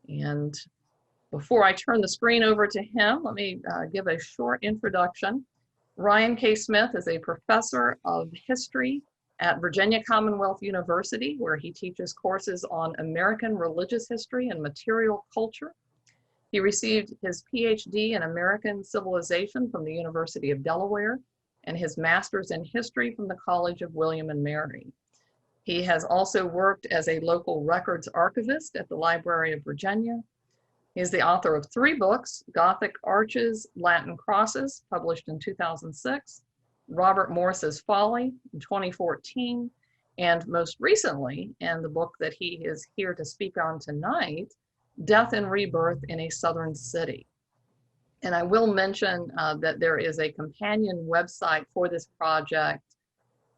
And before I turn the screen over to him, let me give a short introduction. Ryan K. Smith is a professor of history at Virginia Commonwealth University, where he teaches courses on American religious history and material culture. He received his PhD in American Civilization from the University of Delaware and his master's in history from the College of William and Mary. He has also worked as a local records archivist at the Library of Virginia. He is the author of 3 books: Gothic Arches, Latin Crosses, published in 2006, Robert Morris's Folly in 2014, and most recently, and the book that he is here to speak on tonight, Death and Rebirth in a Southern City. And I will mention that there is a companion website for this project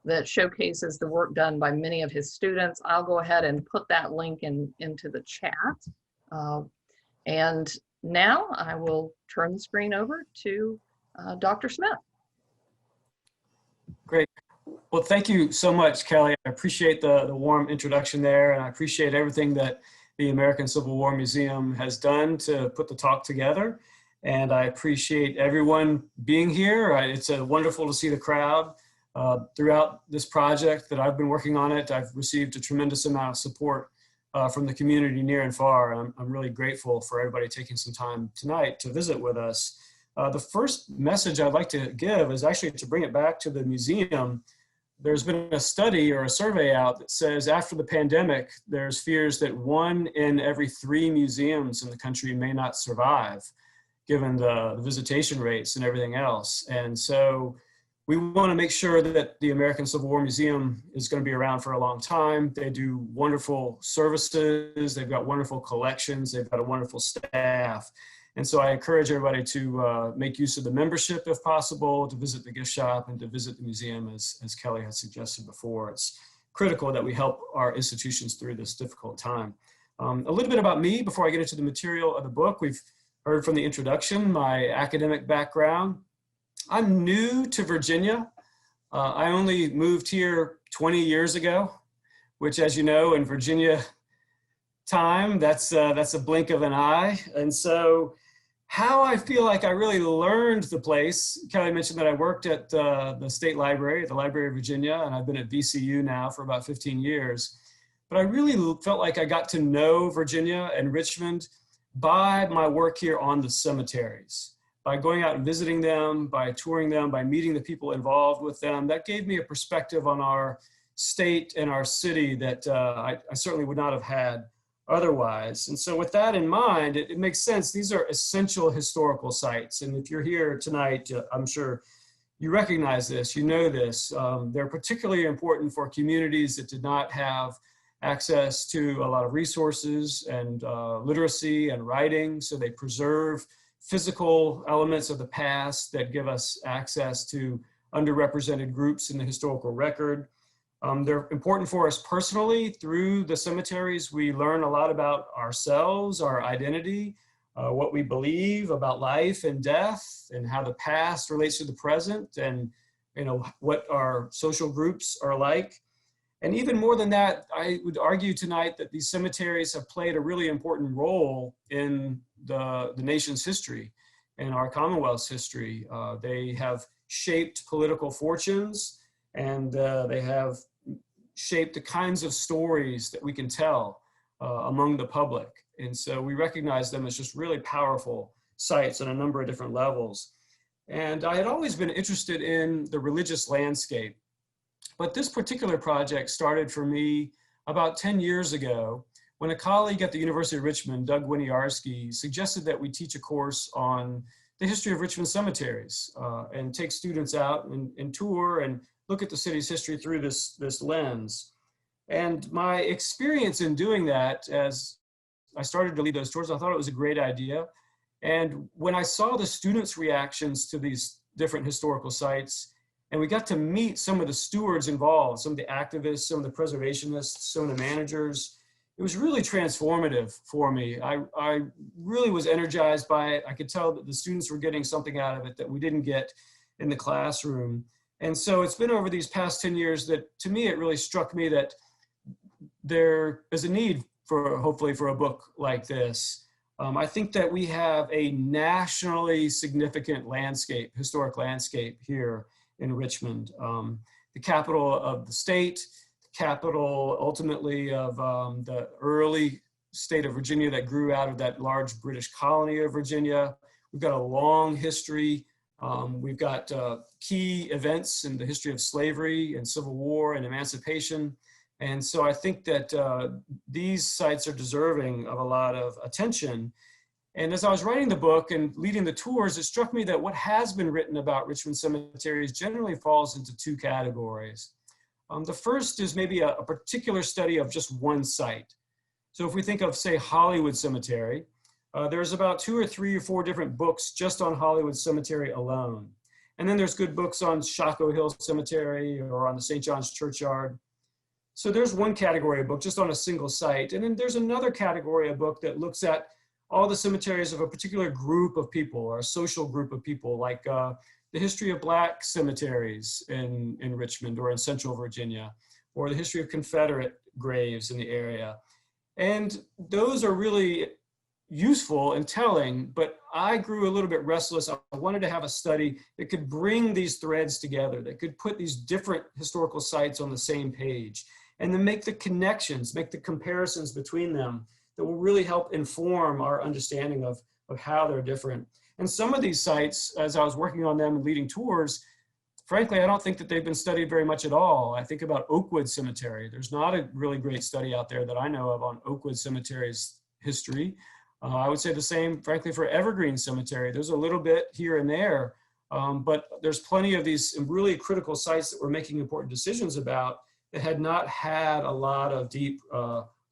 that showcases the work done by many of his students. I'll go ahead and put that link into the chat. And now I will turn the screen over to Dr. Smith. Great. Well, thank you so much, Kelly. I appreciate the warm introduction there, and I appreciate everything that the American Civil War Museum has done to put the talk together. And I appreciate everyone being here. It's wonderful to see the crowd. Throughout this project that I've been working on it, I've received a tremendous amount of support from the community near and far. I'm really grateful for everybody taking some time tonight to visit with us. The first message I'd like to give is actually to bring it back to the museum. There's been a study or a survey out that says after the pandemic, there's fears that 1 in every 3 museums in the country may not survive, given the visitation rates and everything else. And so we want to make sure that the American Civil War Museum is going to be around for a long time. They do wonderful services. They've got wonderful collections. They've got a wonderful staff. And so I encourage everybody to make use of the membership if possible, to visit the gift shop and to visit the museum as Kelly has suggested before. It's critical that we help our institutions through this difficult time. A little bit about me before I get into the material of the book. We've heard from the introduction, my academic background. I'm new to Virginia. I only moved here 20 years ago, which, as you know, in Virginia time, that's a blink of an eye. And so how I feel like I really learned the place, Kelly mentioned that I worked at the State Library, at the Library of Virginia, and I've been at VCU now for about 15 years. But I really felt like I got to know Virginia and Richmond by my work here on the cemeteries. By going out and visiting them, by touring them, by meeting the people involved with them. That gave me a perspective on our state and our city that I certainly would not have had otherwise. And so with that in mind, it makes sense. These are essential historical sites. And if you're here tonight, I'm sure you recognize this, you know this. They're particularly important for communities that did not have access to a lot of resources and literacy and writing. So they preserve physical elements of the past that give us access to underrepresented groups in the historical record. They're important for us personally. Through the cemeteries, we learn a lot about ourselves, our identity, what we believe about life and death, and how the past relates to the present, and what our social groups are like. And even more than that, I would argue tonight that these cemeteries have played a really important role in the nation's history and our Commonwealth's history. They have shaped political fortunes, and they have shaped the kinds of stories that we can tell among the public. And so we recognize them as just really powerful sites on a number of different levels. And I had always been interested in the religious landscape. But this particular project started for me about 10 years ago when a colleague at the University of Richmond, Doug Winiarski, suggested that we teach a course on the history of Richmond cemeteries and take students out and tour and look at the city's history through this lens. And my experience in doing that, as I started to lead those tours, I thought it was a great idea. And when I saw the students' reactions to these different historical sites, and we got to meet some of the stewards involved, some of the activists, some of the preservationists, some of the managers, it was really transformative for me. I really was energized by it. I could tell that the students were getting something out of it that we didn't get in the classroom. And so it's been over these past 10 years that, to me, it really struck me that there is a need hopefully for a book like this. I think that we have a nationally significant landscape, historic landscape here in Richmond. The capital of the state, the capital ultimately of the early state of Virginia that grew out of that large British colony of Virginia. We've got a long history. We've got key events in the history of slavery and Civil War and emancipation. And so I think that these sites are deserving of a lot of attention. And as I was writing the book and leading the tours, it struck me that what has been written about Richmond cemeteries generally falls into two categories. The first is maybe a particular study of just one site. So if we think of, say, Hollywood Cemetery, there's about 2 or 3 or 4 different books just on Hollywood Cemetery alone. And then there's good books on Shockoe Hill Cemetery or on the St. John's Churchyard. So there's one category of book just on a single site. And then there's another category of book that looks at all the cemeteries of a particular group of people or a social group of people, like the history of Black cemeteries in Richmond or in Central Virginia, or the history of Confederate graves in the area. And those are really useful and telling, but I grew a little bit restless. I wanted to have a study that could bring these threads together, that could put these different historical sites on the same page, and then make the connections, make the comparisons between them that will really help inform our understanding of how they're different. And some of these sites, as I was working on them and leading tours, frankly, I don't think that they've been studied very much at all. I think about Oakwood Cemetery. There's not a really great study out there that I know of on Oakwood Cemetery's history. I would say the same, frankly, for Evergreen Cemetery. There's a little bit here and there, but there's plenty of these really critical sites that we're making important decisions about that had not had a lot of deep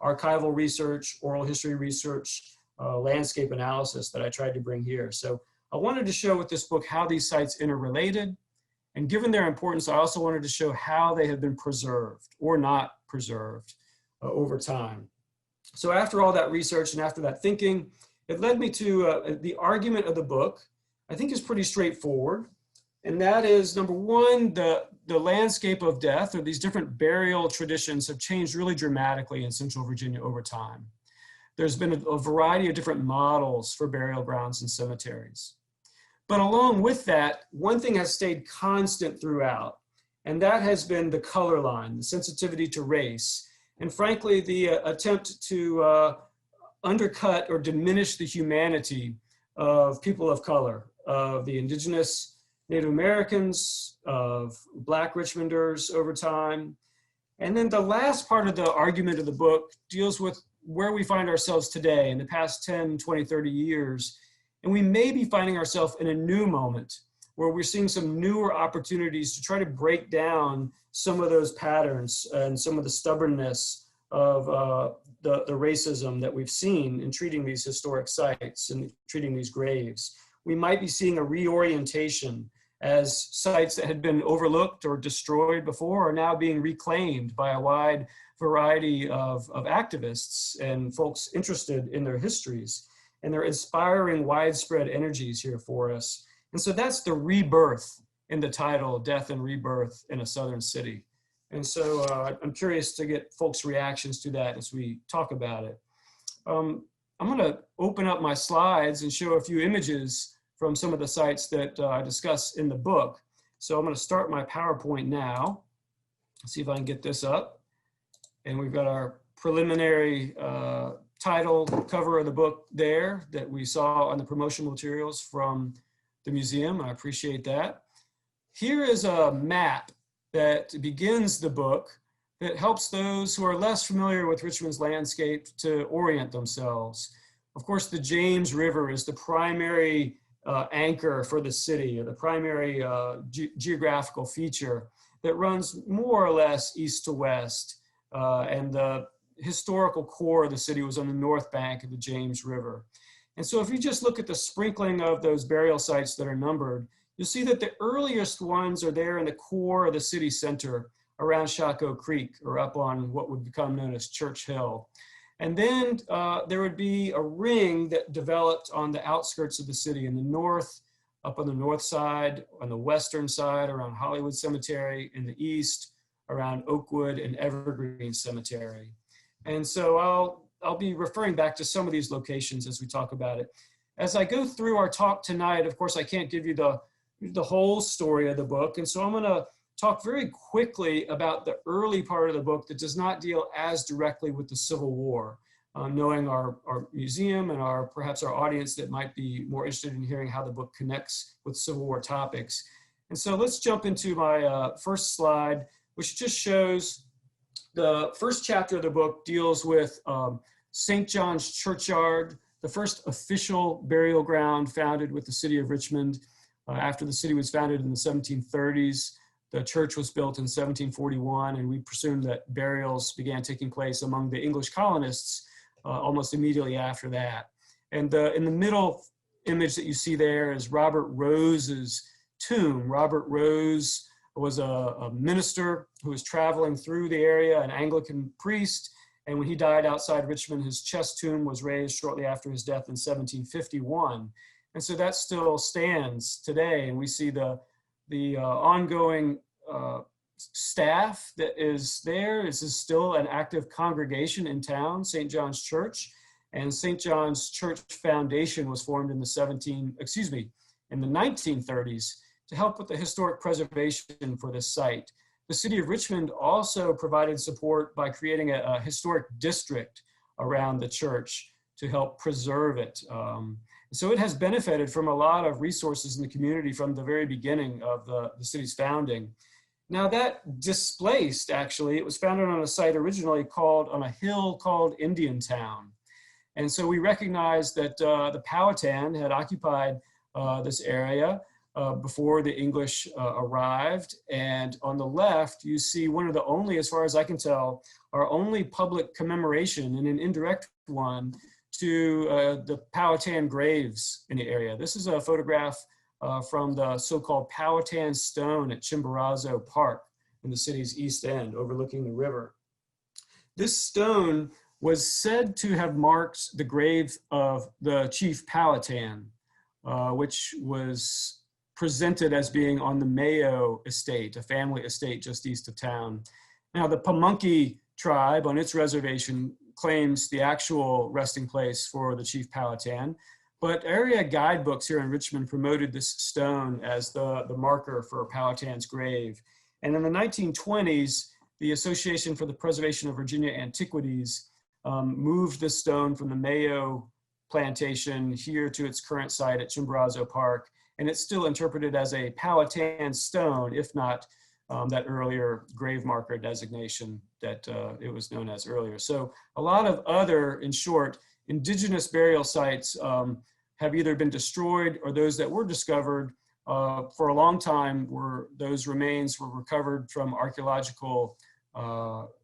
archival research, oral history research, landscape analysis that I tried to bring here. So I wanted to show with this book how these sites interrelated. And given their importance, I also wanted to show how they have been preserved or not preserved over time. So after all that research and after that thinking, it led me to the argument of the book. I think is pretty straightforward. And that is, number one, the landscape of death, or these different burial traditions, have changed really dramatically in Central Virginia over time. There's been a variety of different models for burial grounds and cemeteries. But along with that, one thing has stayed constant throughout, and that has been the color line, the sensitivity to race, and frankly, the attempt to undercut or diminish the humanity of people of color, of the indigenous Native Americans, of Black Richmonders over time. And then the last part of the argument of the book deals with where we find ourselves today in the past 10, 20, 30 years. And we may be finding ourselves in a new moment where we're seeing some newer opportunities to try to break down some of those patterns and some of the stubbornness of the racism that we've seen in treating these historic sites and treating these graves. We might be seeing a reorientation as sites that had been overlooked or destroyed before are now being reclaimed by a wide variety of activists and folks interested in their histories. And they're inspiring widespread energies here for us. And so that's the rebirth in the title, Death and Rebirth in a Southern City. And so I'm curious to get folks' reactions to that as we talk about it. I'm gonna open up my slides and show a few images from some of the sites that I discuss in the book. So I'm gonna start my PowerPoint now. See if I can get this up. And we've got our preliminary title cover of the book there that we saw on the promotional materials from the museum. I appreciate that. Here is a map that begins the book that helps those who are less familiar with Richmond's landscape to orient themselves. Of course, the James River is the primary anchor for the city, or the primary geographical feature that runs more or less east to west. And the historical core of the city was on the north bank of the James River. And so if you just look at the sprinkling of those burial sites that are numbered, you'll see that the earliest ones are there in the core of the city center around Shockoe Creek, or up on what would become known as Church Hill. And then there would be a ring that developed on the outskirts of the city in the north, up on the north side, on the western side around Hollywood Cemetery, in the east around Oakwood and Evergreen Cemetery. And so I'll I'll be referring back to some of these locations as we talk about it. As I go through our talk tonight, of course, I can't give you the whole story of the book. And so I'm going to talk very quickly about the early part of the book that does not deal as directly with the Civil War, knowing our museum and perhaps our audience that might be more interested in hearing how the book connects with Civil War topics. And so let's jump into my first slide, which just shows the first chapter of the book deals with St. John's Churchyard, the first official burial ground founded with the city of Richmond. After the city was founded in the 1730s, the church was built in 1741, and we presume that burials began taking place among the English colonists almost immediately after that. And in the middle image that you see there is Robert Rose's tomb. Robert Rose was a minister who was traveling through the area, an Anglican priest, and when he died outside Richmond, his chest tomb was raised shortly after his death in 1751. And so that still stands today, and we see the ongoing staff that is there. This is still an active congregation in town, St. John's Church, and St. John's Church Foundation was formed in the 1930s to help with the historic preservation for this site. The city of Richmond also provided support by creating a historic district around the church to help preserve it. So it has benefited from a lot of resources in the community from the very beginning of the city's founding. Now that displaced, actually, it was founded on a site originally on a hill called Indian Town. And so we recognize that the Powhatan had occupied this area before the English arrived. And on the left, you see one of the only, as far as I can tell, our only public commemoration, and an indirect one, to the Powhatan Graves in the area. This is a photograph from the so-called Powhatan Stone at Chimborazo Park in the city's east end, overlooking the river. This stone was said to have marked the grave of the chief Powhatan, which was presented as being on the Mayo estate, a family estate just east of town. Now the Pamunkey tribe on its reservation claims the actual resting place for the chief Powhatan, but area guidebooks here in Richmond promoted this stone as the marker for Powhatan's grave. And in the 1920s, the Association for the Preservation of Virginia Antiquities moved this stone from the Mayo plantation here to its current site at Chimborazo Park. And it's still interpreted as a Powhatan stone, if not that earlier grave marker designation that it was known as earlier. So a lot of other, in short, indigenous burial sites have either been destroyed, or those that were discovered for a long time those remains were recovered from archaeological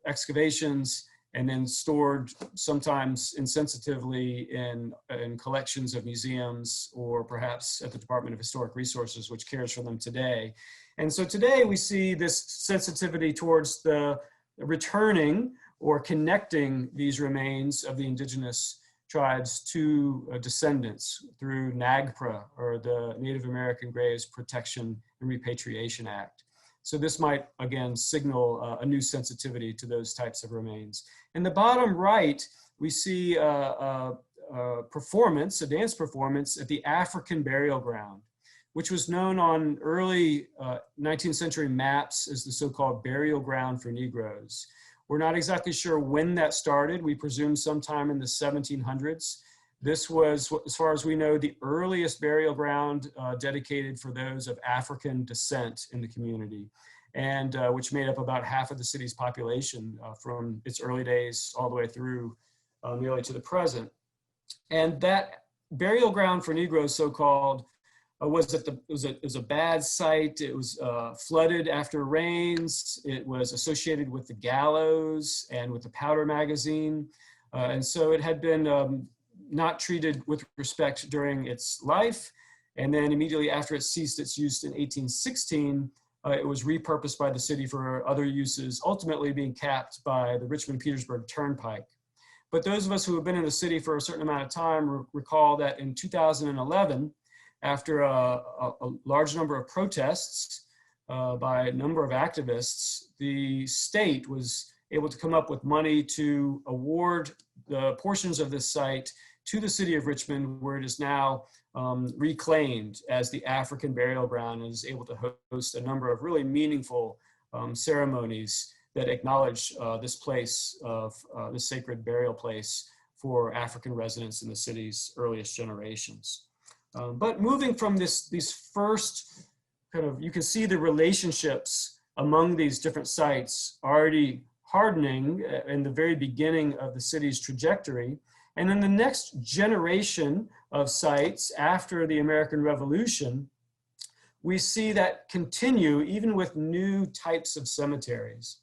excavations and then stored sometimes insensitively in collections of museums, or perhaps at the Department of Historic Resources, which cares for them today. And so today we see this sensitivity towards the returning or connecting these remains of the indigenous tribes to descendants through NAGPRA, or the Native American Graves Protection and Repatriation Act. So this might, again, signal a new sensitivity to those types of remains. In the bottom right, we see a performance, a dance performance at the African Burial Ground, which was known on early 19th century maps as the so-called burial ground for Negroes. We're not exactly sure when that started. We presume sometime in the 1700s. This was, as far as we know, the earliest burial ground dedicated for those of African descent in the community, and which made up about half of the city's population from its early days all the way through nearly to the present. And that burial ground for Negroes, so-called, was a bad site. It was flooded after rains. It was associated with the gallows and with the powder magazine. And so it had been not treated with respect during its life. And then immediately after it ceased its use in 1816, it was repurposed by the city for other uses, ultimately being capped by the Richmond-Petersburg Turnpike. But those of us who have been in the city for a certain amount of time recall that in 2011, after a large number of protests by a number of activists, the state was able to come up with money to award the portions of this site to the city of Richmond, where it is now reclaimed as the African burial ground and is able to host a number of really meaningful ceremonies that acknowledge this place of this sacred burial place for African residents in the city's earliest generations. But moving from these first kind of, you can see the relationships among these different sites already hardening in the very beginning of the city's trajectory. And then the next generation of sites after the American Revolution, we see that continue even with new types of cemeteries.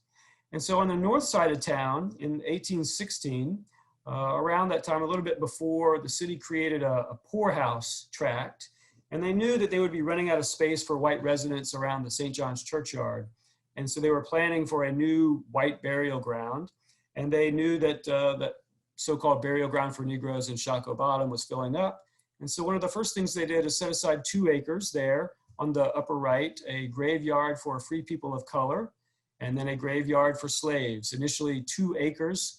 And so on the north side of town in 1816, around that time, a little bit before, the city created a poorhouse tract, and they knew that they would be running out of space for white residents around the St. John's churchyard. And so they were planning for a new white burial ground, and they knew that that so-called burial ground for Negroes in Shockoe Bottom was filling up. And so one of the first things they did is set aside 2 acres there on the upper right, a graveyard for free people of color, and then a graveyard for slaves. Initially 2 acres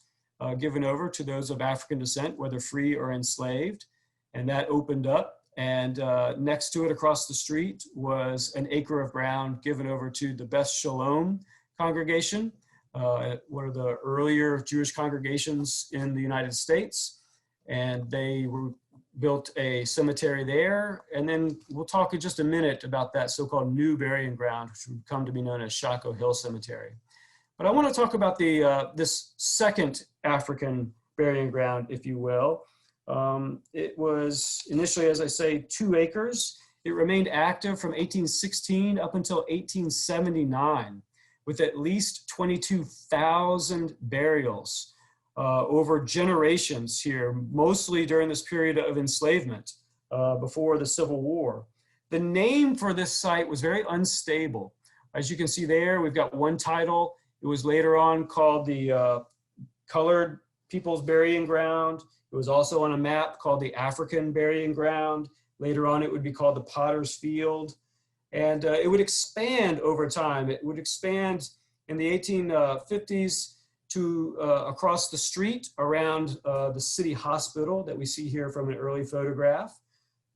given over to those of African descent, whether free or enslaved, and that opened up. And next to it across the street was an acre of ground given over to the Beth Shalom congregation, one of the earlier Jewish congregations in the United States. And they built a cemetery there. And then we'll talk in just a minute about that so-called new burying ground, which would come to be known as Shockoe Hill Cemetery. But I want to talk about this second African burying ground, if you will. It was initially, as I say, 2 acres. It remained active from 1816 up until 1879, with at least 22,000 burials over generations here, mostly during this period of enslavement before the Civil War. The name for this site was very unstable. As you can see there, we've got one title. It was later on called the Colored People's Burying Ground. It was also on a map called the African Burying Ground. Later on, it would be called the Potter's Field. And it would expand over time. It would expand in the 1850s to across the street around the city hospital that we see here from an early photograph.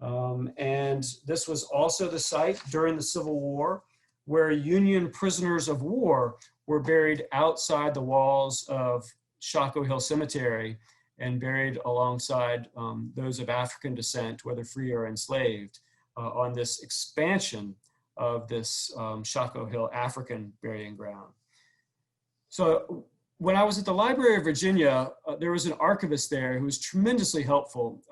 And this was also the site during the Civil War where Union prisoners of war were buried outside the walls of Shockoe Hill Cemetery and buried alongside those of African descent, whether free or enslaved, on this expansion of this Shockoe Hill African burying ground. So when I was at the Library of Virginia, there was an archivist there who was tremendously helpful,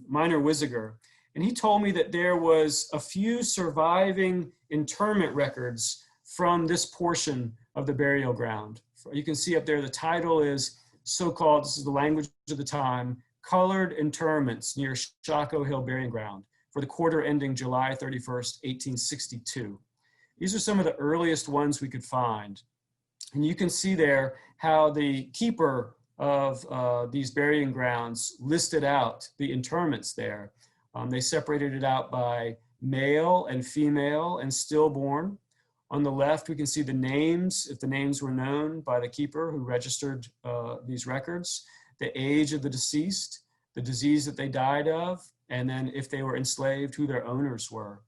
Minor Wisiger, and he told me that there was a few surviving interment records from this portion of the burial ground. You can see up there, the title is so-called, this is the language of the time, Colored Interments near Shockoe Hill Burying Ground for the quarter ending July 31st, 1862. These are some of the earliest ones we could find. And you can see there how the keeper of these burying grounds listed out the interments there. They separated it out by male and female and stillborn. On the left, we can see the names, if the names were known by the keeper who registered these records, the age of the deceased, the disease that they died of, and then if they were enslaved, who their owners were.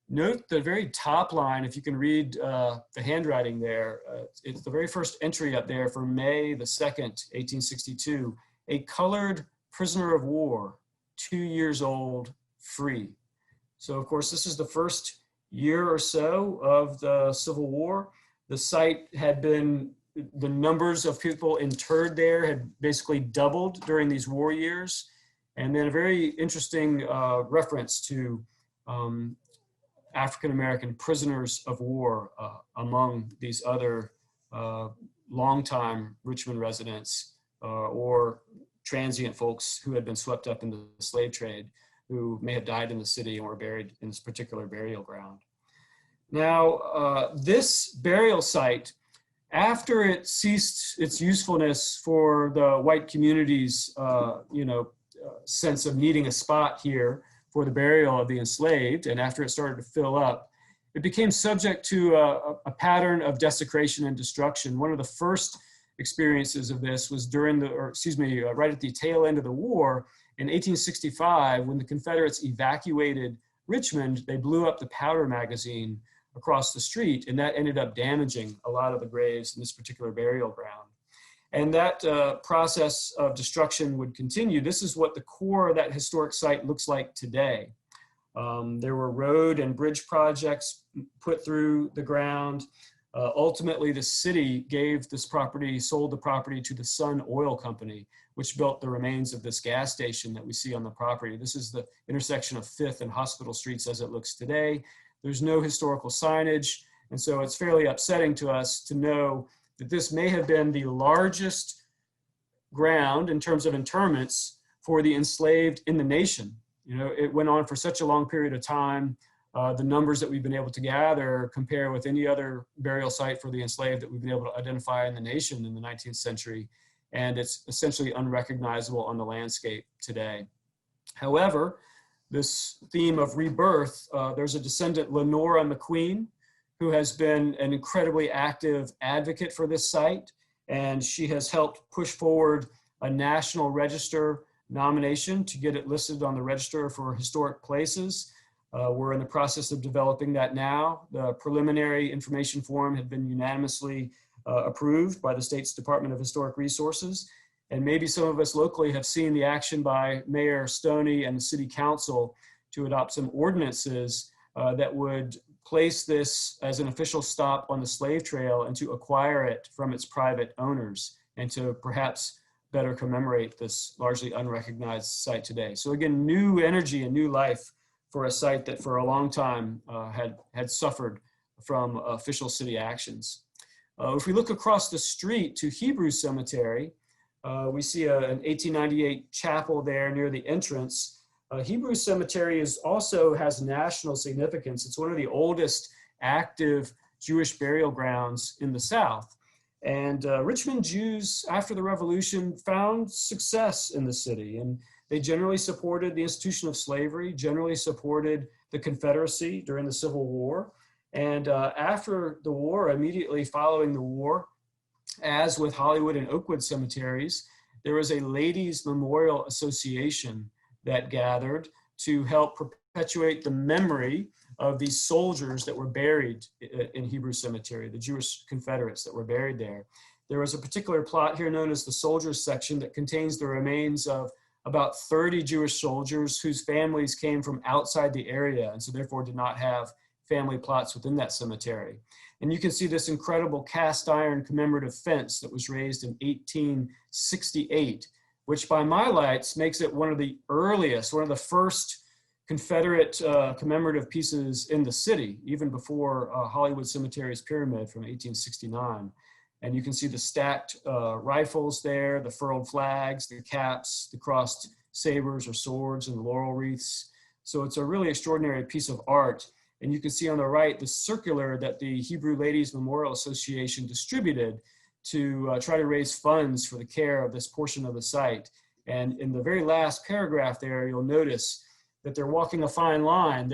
Note the very top line, if you can read the handwriting there, it's the very first entry up there for May the 2nd, 1862, a colored prisoner of war, 2 years old, free. So of course, this is the first year or so of the Civil War. The site had been, the numbers of people interred there had basically doubled during these war years. And then a very interesting reference to African-American prisoners of war among these other longtime Richmond residents or transient folks who had been swept up into the slave trade, who may have died in the city and were buried in this particular burial ground. Now, this burial site, after it ceased its usefulness for the white community's sense of needing a spot here for the burial of the enslaved, and after it started to fill up, it became subject to a pattern of desecration and destruction. One of the first experiences of this was right at the tail end of the war in 1865, when the Confederates evacuated Richmond. They blew up the powder magazine across the street, and that ended up damaging a lot of the graves in this particular burial ground. And that process of destruction would continue. This is what the core of that historic site looks like today. There were road and bridge projects put through the ground. Ultimately, the city gave this property, sold the property to the Sun Oil Company, which built the remains of this gas station that we see on the property. This is the intersection of 5th and Hospital Streets as it looks today. There's no historical signage, and so it's fairly upsetting to us to know that this may have been the largest ground in terms of interments for the enslaved in the nation. You know, it went on for such a long period of time. The numbers that we've been able to gather compare with any other burial site for the enslaved that we've been able to identify in the nation in the 19th century. And it's essentially unrecognizable on the landscape today. However, this theme of rebirth, there's a descendant, Lenora McQueen, who has been an incredibly active advocate for this site. And she has helped push forward a National Register nomination to get it listed on the Register for Historic Places. We're in the process of developing that now. The preliminary information form had been unanimously approved by the state's Department of Historic Resources. And maybe some of us locally have seen the action by Mayor Stoney and the City Council to adopt some ordinances that would place this as an official stop on the slave trail and to acquire it from its private owners and to perhaps better commemorate this largely unrecognized site today. So again, new energy and new life for a site that for a long time had suffered from official city actions. If we look across the street to Hebrew Cemetery, we see an 1898 chapel there near the entrance. Hebrew Cemetery also has national significance. It's one of the oldest active Jewish burial grounds in the South. And Richmond Jews, after the Revolution, found success in the city. And they generally supported the institution of slavery, generally supported the Confederacy during the Civil War. And after the war, immediately following the war, as with Hollywood and Oakwood cemeteries, there was a Ladies' Memorial Association that gathered to help perpetuate the memory of these soldiers that were buried in Hebrew Cemetery, the Jewish Confederates that were buried there. There was a particular plot here known as the Soldiers Section that contains the remains of about 30 Jewish soldiers whose families came from outside the area and so therefore did not have family plots within that cemetery. And you can see this incredible cast iron commemorative fence that was raised in 1868, which by my lights makes it one of the earliest, one of the first Confederate commemorative pieces in the city, even before Hollywood Cemetery's pyramid from 1869. And you can see the stacked rifles there, the furled flags, the caps, the crossed sabers or swords and laurel wreaths. So it's a really extraordinary piece of art. And you can see on the right the circular that the Hebrew Ladies Memorial Association distributed to try to raise funds for the care of this portion of the site. And in the very last paragraph there, you'll notice that they're walking a fine line.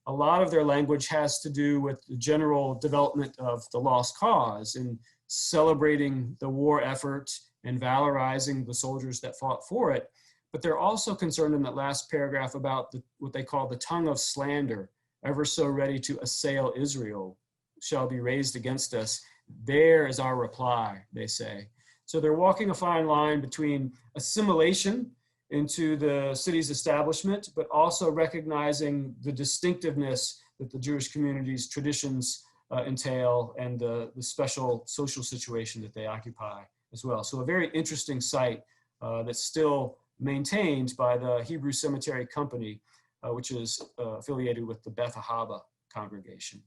A lot of their language has to do with the general development of the lost cause and celebrating the war effort and valorizing the soldiers that fought for it. But they're also concerned in that last paragraph about what they call the tongue of slander, ever so ready to assail Israel, shall be raised against us. There is our reply, they say. So they're walking a fine line between assimilation into the city's establishment, but also recognizing the distinctiveness that the Jewish community's traditions entail and the special social situation that they occupy as well. So a very interesting site that's still maintained by the Hebrew Cemetery Company, which is affiliated with the Beth Ahaba congregation.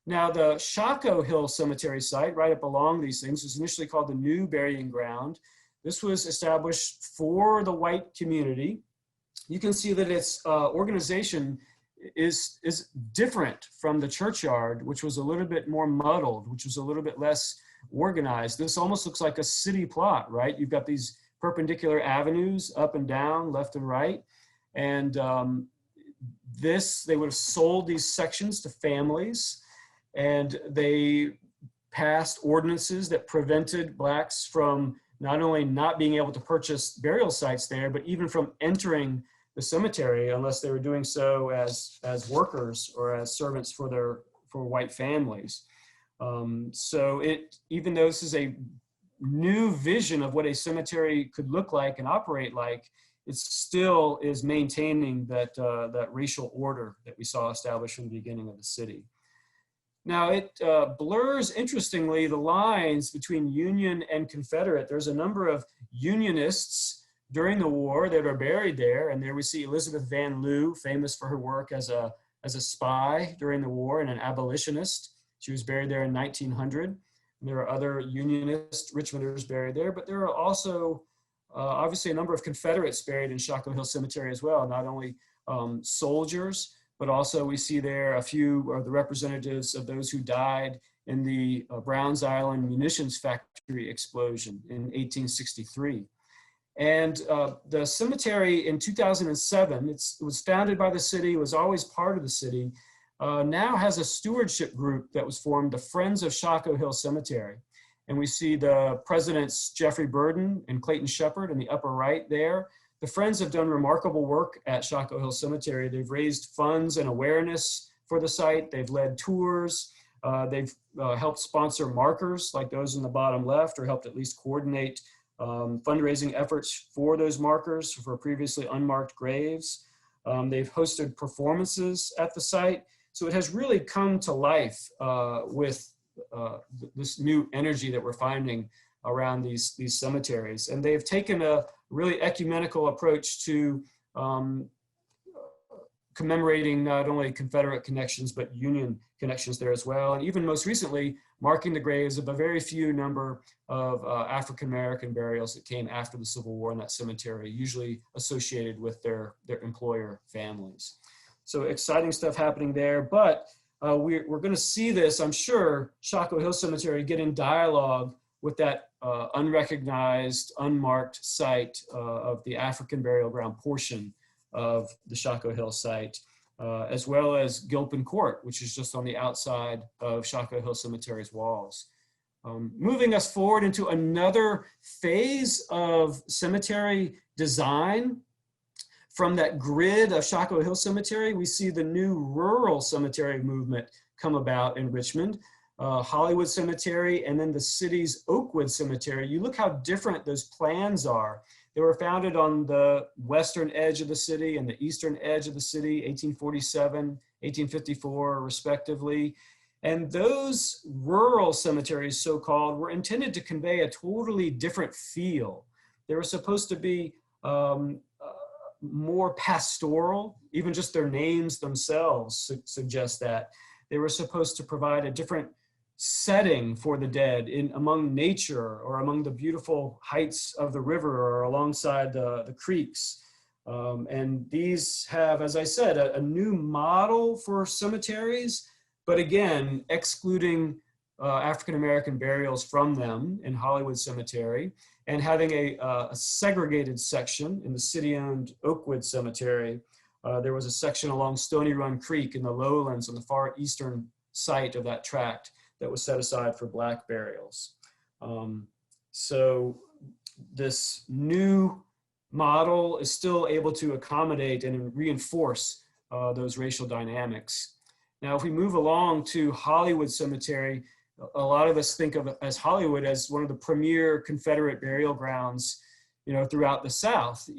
Now, the Shaco Hill Cemetery site, right up along these things, was initially called the New Burying Ground. This was established for the white community. You can see that its organization is different from the churchyard, which was a little bit more muddled, which was a little bit less organized. This almost looks like a city plot, right? You've got these perpendicular avenues up and down, left and right. And they would have sold these sections to families, and they passed ordinances that prevented Blacks from not only not being able to purchase burial sites there, but even from entering the cemetery unless they were doing so as workers or as servants for white families. So even though this is a new vision of what a cemetery could look like and operate like, it still is maintaining that racial order that we saw established from the beginning of the city. Now it blurs, interestingly, the lines between Union and Confederate. There's a number of Unionists during the war that are buried there, and there we see Elizabeth Van Lew, famous for her work as a spy during the war and an abolitionist. She was buried there in 1900. And there are other Unionist Richmonders buried there, but there are also obviously a number of Confederates buried in Shockoe Hill Cemetery as well, not only soldiers, but also we see there a few of the representatives of those who died in the Browns Island munitions factory explosion in 1863. And the cemetery in 2007, it was founded by the city, was always part of the city, now has a stewardship group that was formed, the Friends of Shockoe Hill Cemetery. And we see the presidents, Jeffrey Burden and Clayton Shepard in the upper right there. The Friends have done remarkable work at Shockoe Hill Cemetery. They've raised funds and awareness for the site. They've led tours. They've helped sponsor markers like those in the bottom left, or helped at least coordinate fundraising efforts for those markers for previously unmarked graves. They've hosted performances at the site. So it has really come to life with this new energy that we're finding around these cemeteries. And they've taken a really ecumenical approach to commemorating not only Confederate connections, but Union connections there as well. And even most recently, marking the graves of a very few number of African-American burials that came after the Civil War in that cemetery, usually associated with their employer families. So exciting stuff happening there, but we're gonna see this, I'm sure, Shockoe Hill Cemetery get in dialogue with that unrecognized, unmarked site of the African burial ground portion of the Shockoe Hill site, as well as Gilpin Court, which is just on the outside of Shockoe Hill Cemetery's walls. Moving us forward into another phase of cemetery design. From that grid of Shockoe Hill Cemetery, we see the new rural cemetery movement come about in Richmond. Hollywood Cemetery, and then the city's Oakwood Cemetery. You look how different those plans are. They were founded on the western edge of the city and the eastern edge of the city, 1847, 1854, respectively. And those rural cemeteries, so-called, were intended to convey a totally different feel. They were supposed to be more pastoral. Even just their names themselves suggest that. They were supposed to provide a different setting for the dead among nature, or among the beautiful heights of the river, or alongside the creeks. And these have, as I said, a new model for cemeteries, but again, excluding African-American burials from them in Hollywood Cemetery, and having a segregated section in the city-owned Oakwood Cemetery. There was a section along Stony Run Creek in the lowlands on the far eastern site of that tract that was set aside for Black burials. So this new model is still able to accommodate and reinforce those racial dynamics. Now, if we move along to Hollywood Cemetery, a lot of us think of as Hollywood as one of the premier Confederate burial grounds, throughout the South.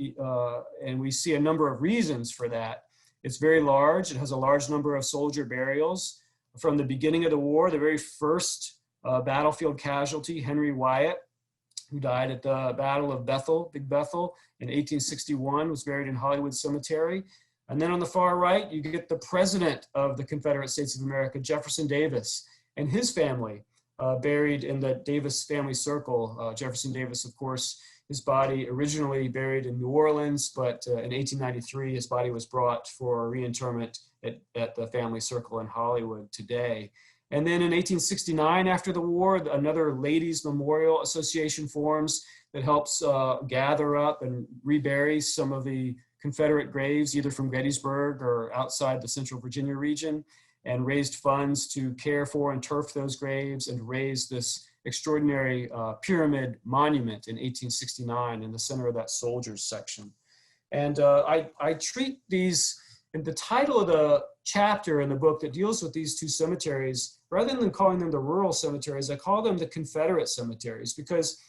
And we see a number of reasons for that. It's very large. It has a large number of soldier burials. From the beginning of the war, the very first battlefield casualty, Henry Wyatt, who died at the Battle of Bethel, Big Bethel, in 1861, was buried in Hollywood Cemetery. And then on the far right, you get the president of the Confederate States of America, Jefferson Davis, and his family buried in the Davis family circle. Jefferson Davis, of course, his body originally buried in New Orleans, but in 1893, his body was brought for reinterment at the family circle in Hollywood today. And then in 1869, after the war, another Ladies Memorial Association forms that helps gather up and rebury some of the Confederate graves, either from Gettysburg or outside the Central Virginia region. and raised funds to care for and turf those graves and raise this extraordinary pyramid monument in 1869 in the center of that soldiers section. And I treat these, and the title of the chapter in the book that deals with these two cemeteries, rather than calling them the rural cemeteries, I call them the Confederate cemeteries, because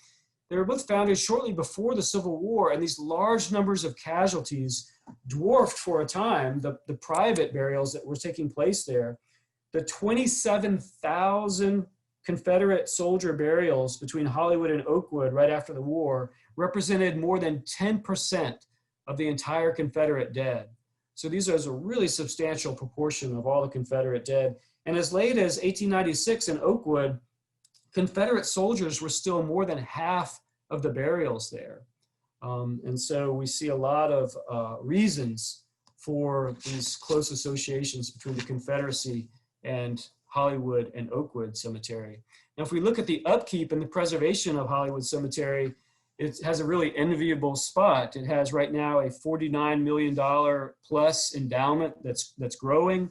they were both founded shortly before the Civil War, and these large numbers of casualties dwarfed for a time the private burials that were taking place there. The 27,000 Confederate soldier burials between Hollywood and Oakwood right after the war represented more than 10% of the entire Confederate dead. So these are a really substantial proportion of all the Confederate dead. And as late as 1896 in Oakwood, Confederate soldiers were still more than half of the burials there. And so we see a lot of reasons for these close associations between the Confederacy and Hollywood and Oakwood Cemetery. Now, if we look at the upkeep and the preservation of Hollywood Cemetery, it has a really enviable spot. It has right now a $49 million plus endowment that's growing.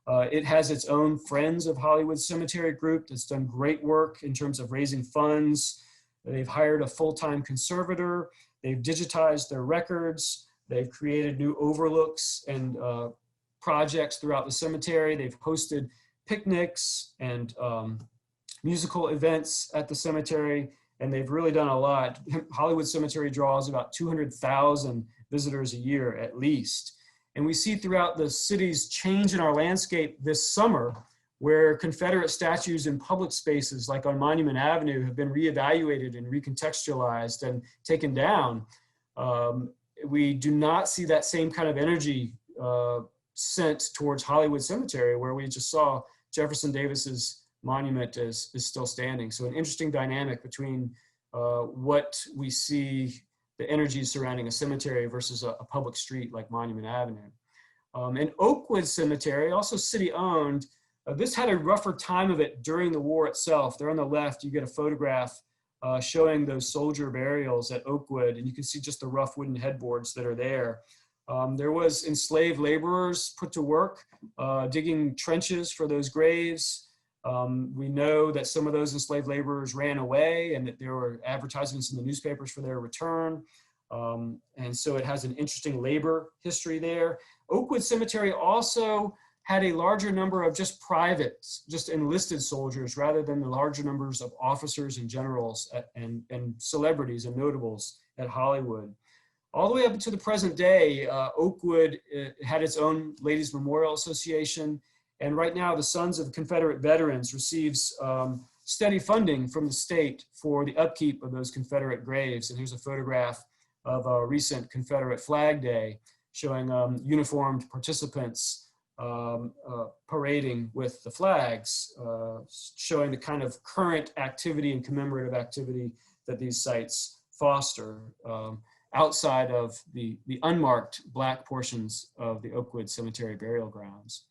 It has its own Friends of Hollywood Cemetery group that's done great work in terms of raising funds. They've hired a full-time conservator. They've digitized their records. They've created new overlooks and projects throughout the cemetery. They've hosted picnics and musical events at the cemetery, and they've really done a lot. Hollywood Cemetery draws about 200,000 visitors a year at least. And we see throughout the city's change in our landscape this summer, where Confederate statues in public spaces like on Monument Avenue have been reevaluated and recontextualized and taken down. We do not see that same kind of energy sent towards Hollywood Cemetery, where we just saw Jefferson Davis's monument is still standing. So an interesting dynamic between what we see, the energy surrounding a cemetery versus a public street like Monument Avenue. And Oakwood Cemetery, also city-owned, this had a rougher time of it during the war itself. There on the left, you get a photograph showing those soldier burials at Oakwood, and you can see just the rough wooden headboards that are there. There was enslaved laborers put to work digging trenches for those graves. We know that some of those enslaved laborers ran away and that there were advertisements in the newspapers for their return. And so it has an interesting labor history there. Oakwood Cemetery also had a larger number of just privates, just enlisted soldiers, rather than the larger numbers of officers and generals and celebrities and notables at Hollywood. All the way up to the present day, Oakwood had its own Ladies Memorial Association. And right now, the Sons of Confederate Veterans receives steady funding from the state for the upkeep of those Confederate graves. And here's a photograph of a recent Confederate Flag Day showing uniformed participants parading with the flags, showing the kind of current activity and commemorative activity that these sites foster outside of the unmarked Black portions of the Oakwood Cemetery burial grounds.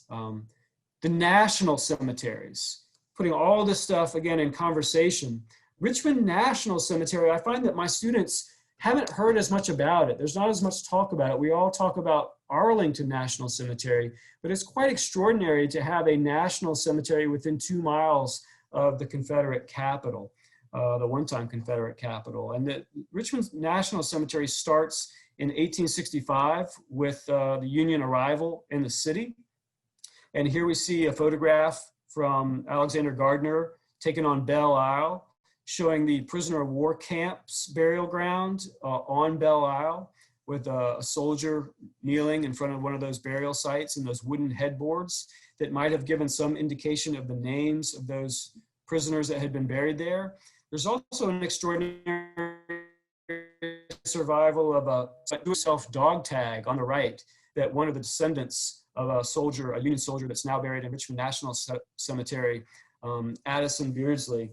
The national cemeteries, putting all this stuff again in conversation. Richmond National Cemetery, I find that my students haven't heard as much about it. There's not as much talk about it. We all talk about Arlington National Cemetery, but it's quite extraordinary to have a national cemetery within 2 miles of the Confederate capital, the one-time Confederate capital. And the Richmond National Cemetery starts in 1865 with the Union arrival in the city. And here we see a photograph from Alexander Gardner taken on Belle Isle, showing the prisoner of war camp's burial ground on Belle Isle, with a soldier kneeling in front of one of those burial sites and those wooden headboards that might have given some indication of the names of those prisoners that had been buried there. There's also an extraordinary survival of a do-it-yourself dog tag on the right that one of the descendants of a soldier, a Union soldier that's now buried in Richmond National Cemetery, Addison Beardsley,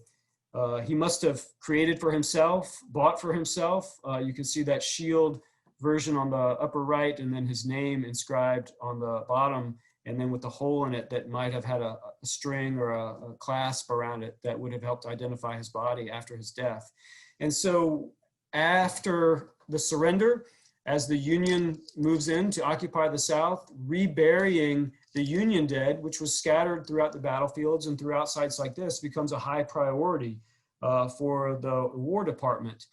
he must have created for himself, bought for himself. You can see that shield version on the upper right, and then his name inscribed on the bottom, and then with the hole in it that might have had a string or a clasp around it that would have helped identify his body after his death. And so after the surrender, as the Union moves in to occupy the South, reburying the Union dead, which was scattered throughout the battlefields and throughout sites like this, becomes a high priority for the War Department.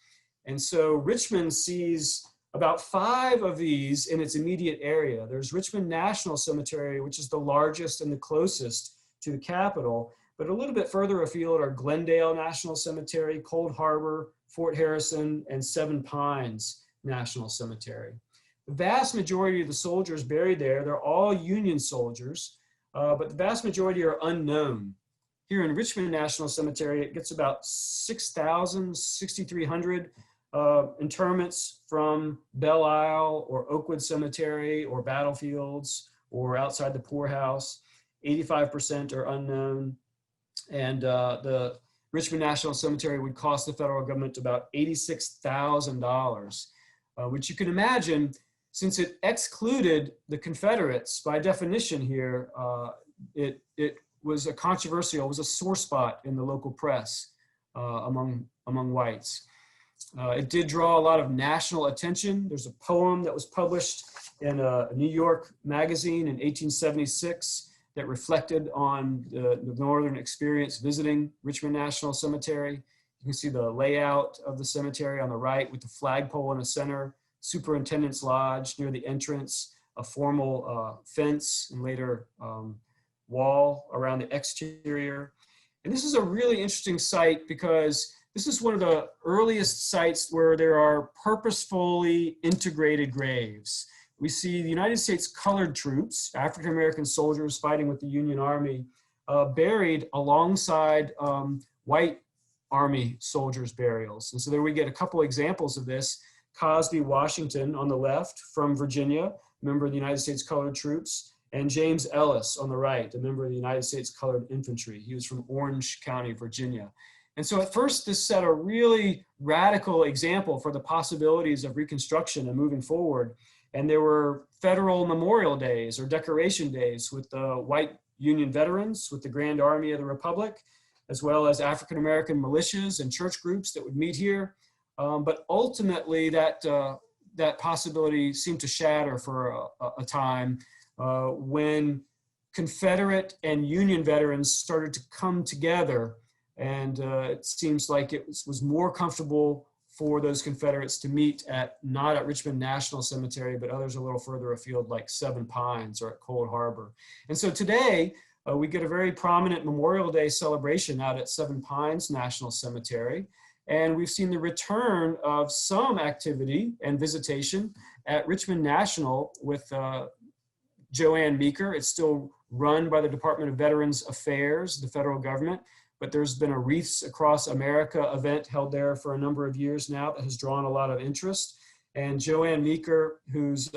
And so Richmond sees about 5 of these in its immediate area. There's Richmond National Cemetery, which is the largest and the closest to the capital, but a little bit further afield are Glendale National Cemetery, Cold Harbor, Fort Harrison, and Seven Pines National Cemetery. The vast majority of the soldiers buried there, they're all Union soldiers, but the vast majority are unknown. Here in Richmond National Cemetery, it gets about 6,000, 6,300 interments from Belle Isle or Oakwood Cemetery or battlefields or outside the poorhouse. 85% are unknown. And the Richmond National Cemetery would cost the federal government about $86,000, which you can imagine, since it excluded the Confederates by definition here, it was a controversial, it was a sore spot in the local press among whites. It did draw a lot of national attention. There's a poem that was published in a New York magazine in 1876 that reflected on the Northern experience visiting Richmond National Cemetery. You can see the layout of the cemetery on the right with the flagpole in the center, Superintendent's Lodge near the entrance, a formal fence and later wall around the exterior. And this is a really interesting site because this is one of the earliest sites where there are purposefully integrated graves. We see the United States colored troops, African-American soldiers fighting with the Union Army, buried alongside white Army soldiers' burials. And so there we get a couple examples of this. Cosby Washington on the left from Virginia, a member of the United States colored troops, and James Ellis on the right, a member of the United States colored infantry. He was from Orange County, Virginia. And so at first, this set a really radical example for the possibilities of Reconstruction and moving forward. And there were federal memorial days or decoration days with the white Union veterans, with the Grand Army of the Republic, as well as African-American militias and church groups that would meet here. But ultimately, that possibility seemed to shatter for a time when Confederate and Union veterans started to come together. And it seems like it was more comfortable for those Confederates to meet not at Richmond National Cemetery, but others a little further afield like Seven Pines or at Cold Harbor. And so today, we get a very prominent Memorial Day celebration out at Seven Pines National Cemetery. And we've seen the return of some activity and visitation at Richmond National with Joanne Meeker. It's still run by the Department of Veterans Affairs, the federal government, but there's been a Wreaths Across America event held there for a number of years now that has drawn a lot of interest. And Joanne Meeker, whose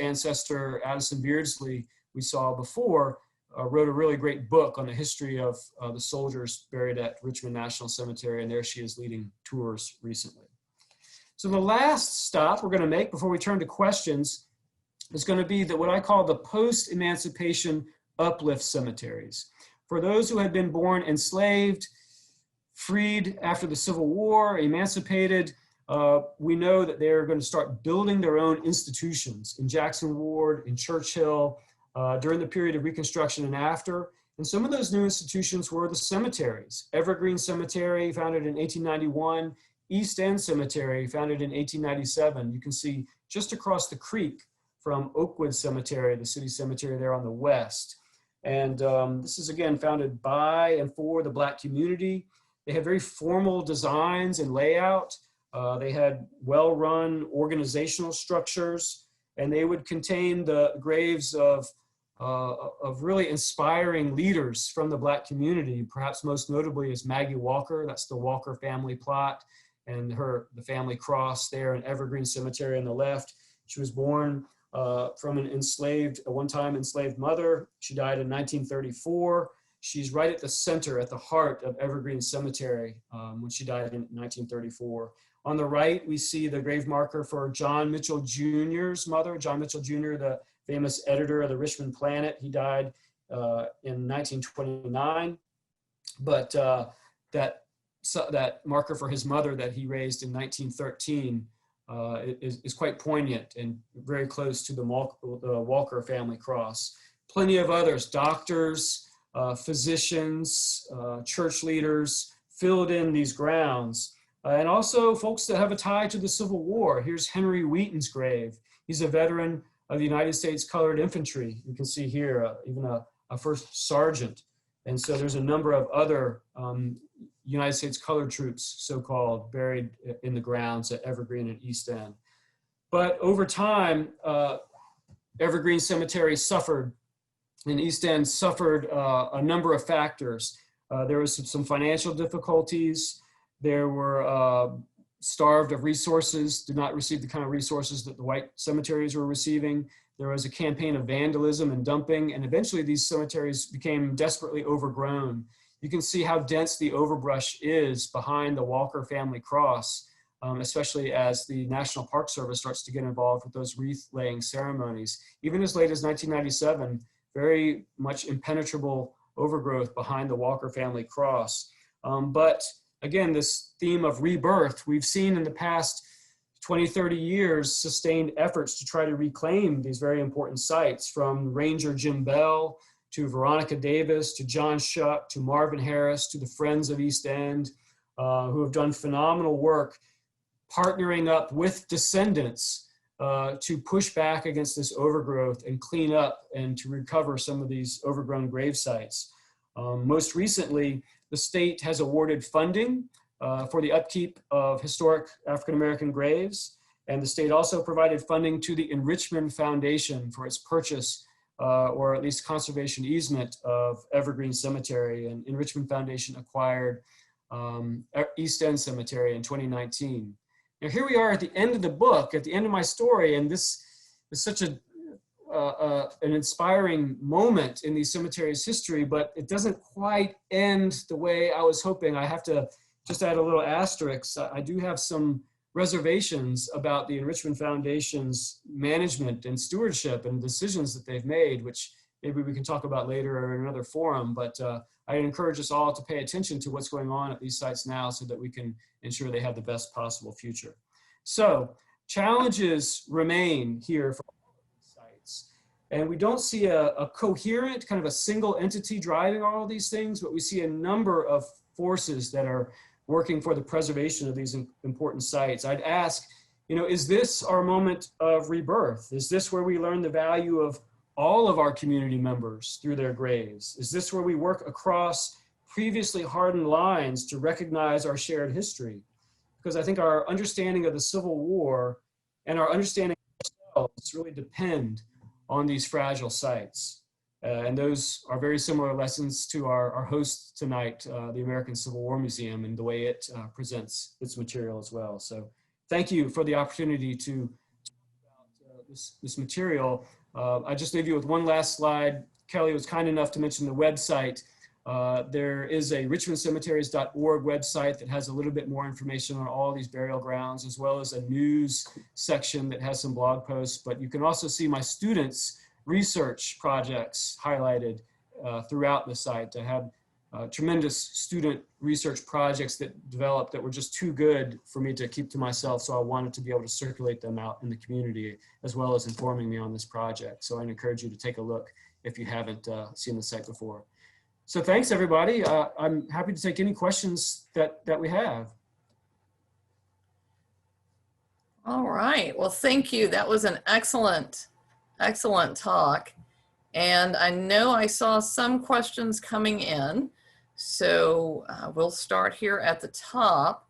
ancestor Addison Beardsley we saw before, wrote a really great book on the history of the soldiers buried at Richmond National Cemetery, and there she is leading tours recently. So the last stop we're going to make before we turn to questions is going to be what I call the post-emancipation uplift cemeteries. For those who had been born enslaved, freed after the Civil War, emancipated, we know that they're going to start building their own institutions in Jackson Ward, in Churchill, during the period of Reconstruction and after. And some of those new institutions were the cemeteries. Evergreen Cemetery, founded in 1891, East End Cemetery, founded in 1897. You can see just across the creek from Oakwood Cemetery, the city cemetery there on the west. And this is again founded by and for the Black community. They had very formal designs and layout. They had well-run organizational structures, and they would contain the graves of really inspiring leaders from the Black community. Perhaps most notably is Maggie Walker. That's the Walker family plot, and the family cross there in Evergreen Cemetery on the left. She was born from a one-time enslaved mother. She died in 1934. She's right at the center, at the heart of Evergreen Cemetery when she died in 1934. On the right, we see the grave marker for John Mitchell Jr.'s mother, John Mitchell Jr., the famous editor of the Richmond Planet. He died in 1929, but that marker for his mother that he raised in 1913 is quite poignant and very close to the Walker family cross. Plenty of others, doctors, physicians, church leaders filled in these grounds. And also folks that have a tie to the Civil War. Here's Henry Wheaton's grave. He's a veteran of the United States Colored Infantry. You can see here even a first sergeant. And so there's a number of other United States colored troops, so-called, buried in the grounds at Evergreen and East End. But over time, Evergreen Cemetery suffered, and East End suffered a number of factors. There was some financial difficulties. There were starved of resources, did not receive the kind of resources that the white cemeteries were receiving. There was a campaign of vandalism and dumping, and eventually these cemeteries became desperately overgrown. You can see how dense the overbrush is behind the Walker family cross, especially as the National Park Service starts to get involved with those wreath-laying ceremonies. Even as late as 1997, very much impenetrable overgrowth behind the Walker family cross. But again, this theme of rebirth, we've seen in the past 20, 30 years, sustained efforts to try to reclaim these very important sites, from Ranger Jim Bell to Veronica Davis, to John Shuck, to Marvin Harris, to the Friends of East End, who have done phenomenal work partnering up with descendants to push back against this overgrowth and clean up and to recover some of these overgrown grave sites. Most recently, the state has awarded funding for the upkeep of historic African-American graves, and the state also provided funding to the Enrichment Foundation for its purchase or at least conservation easement of Evergreen Cemetery, and Enrichment Foundation acquired East End Cemetery in 2019. Now here we are at the end of the book, at the end of my story, and this is such an inspiring moment in these cemeteries' history, but it doesn't quite end the way I was hoping. I have to just add a little asterisk. I do have some reservations about the Enrichment Foundation's management and stewardship and decisions that they've made, which maybe we can talk about later or in another forum, but I encourage us all to pay attention to what's going on at these sites now so that we can ensure they have the best possible future. So challenges remain here for all of these sites. And we don't see a coherent, kind of a single entity driving all of these things, but we see a number of forces that are working for the preservation of these important sites. I'd ask, is this our moment of rebirth? Is this where we learn the value of all of our community members through their graves? Is this where we work across previously hardened lines to recognize our shared history? Because I think our understanding of the Civil War and our understanding of ourselves really depend on these fragile sites. And those are very similar lessons to our host tonight, the American Civil War Museum, and the way it presents its material as well. So thank you for the opportunity to talk about this material. I just leave you with one last slide. Kelly was kind enough to mention the website. There is a richmondcemeteries.org website that has a little bit more information on all these burial grounds, as well as a news section that has some blog posts. But you can also see my students' research projects highlighted throughout the site. I have tremendous student research projects that developed that were just too good for me to keep to myself, so I wanted to be able to circulate them out in the community, as well as informing me on this project. So I encourage you to take a look if you haven't seen the site before. So thanks, everybody. I'm happy to take any questions that we have. All right, well, thank you. That was an excellent talk. And I know I saw some questions coming in. So we'll start here at the top.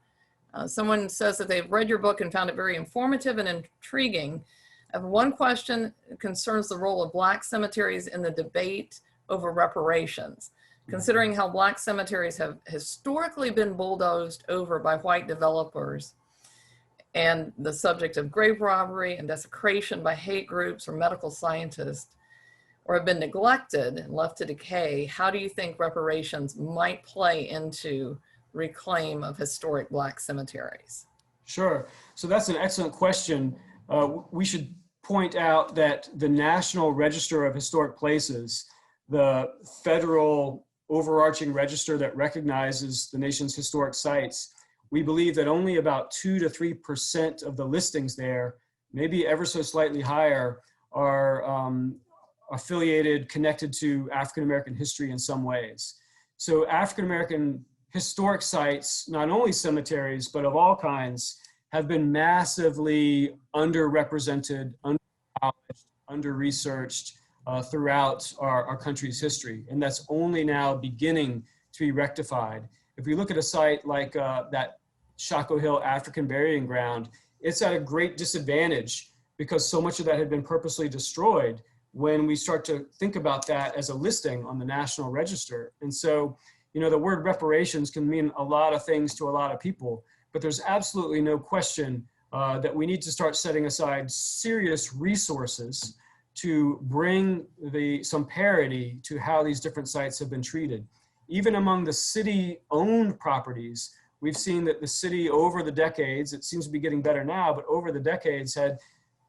Someone says that they've read your book and found it very informative and intriguing. I have one question that concerns the role of Black cemeteries in the debate over reparations. Considering how Black cemeteries have historically been bulldozed over by white developers, and the subject of grave robbery and desecration by hate groups or medical scientists, or have been neglected and left to decay, how do you think reparations might play into reclaim of historic Black cemeteries? Sure. So that's an excellent question. We should point out that the National Register of Historic Places, the federal overarching register that recognizes the nation's historic sites, we believe that only about 2 to 3% of the listings there, maybe ever so slightly higher, are affiliated, connected to African-American history in some ways. So African-American historic sites, not only cemeteries, but of all kinds, have been massively underrepresented, under-acknowledged, under-researched throughout our country's history. And that's only now beginning to be rectified. If we look at a site like that Shako Hill African Burying Ground, it's at a great disadvantage because so much of that had been purposely destroyed when we start to think about that as a listing on the National Register. And so, you know, the word reparations can mean a lot of things to a lot of people, but there's absolutely no question that we need to start setting aside serious resources to bring some parity to how these different sites have been treated. Even among the city-owned properties, we've seen that the city over the decades, it seems to be getting better now, but over the decades had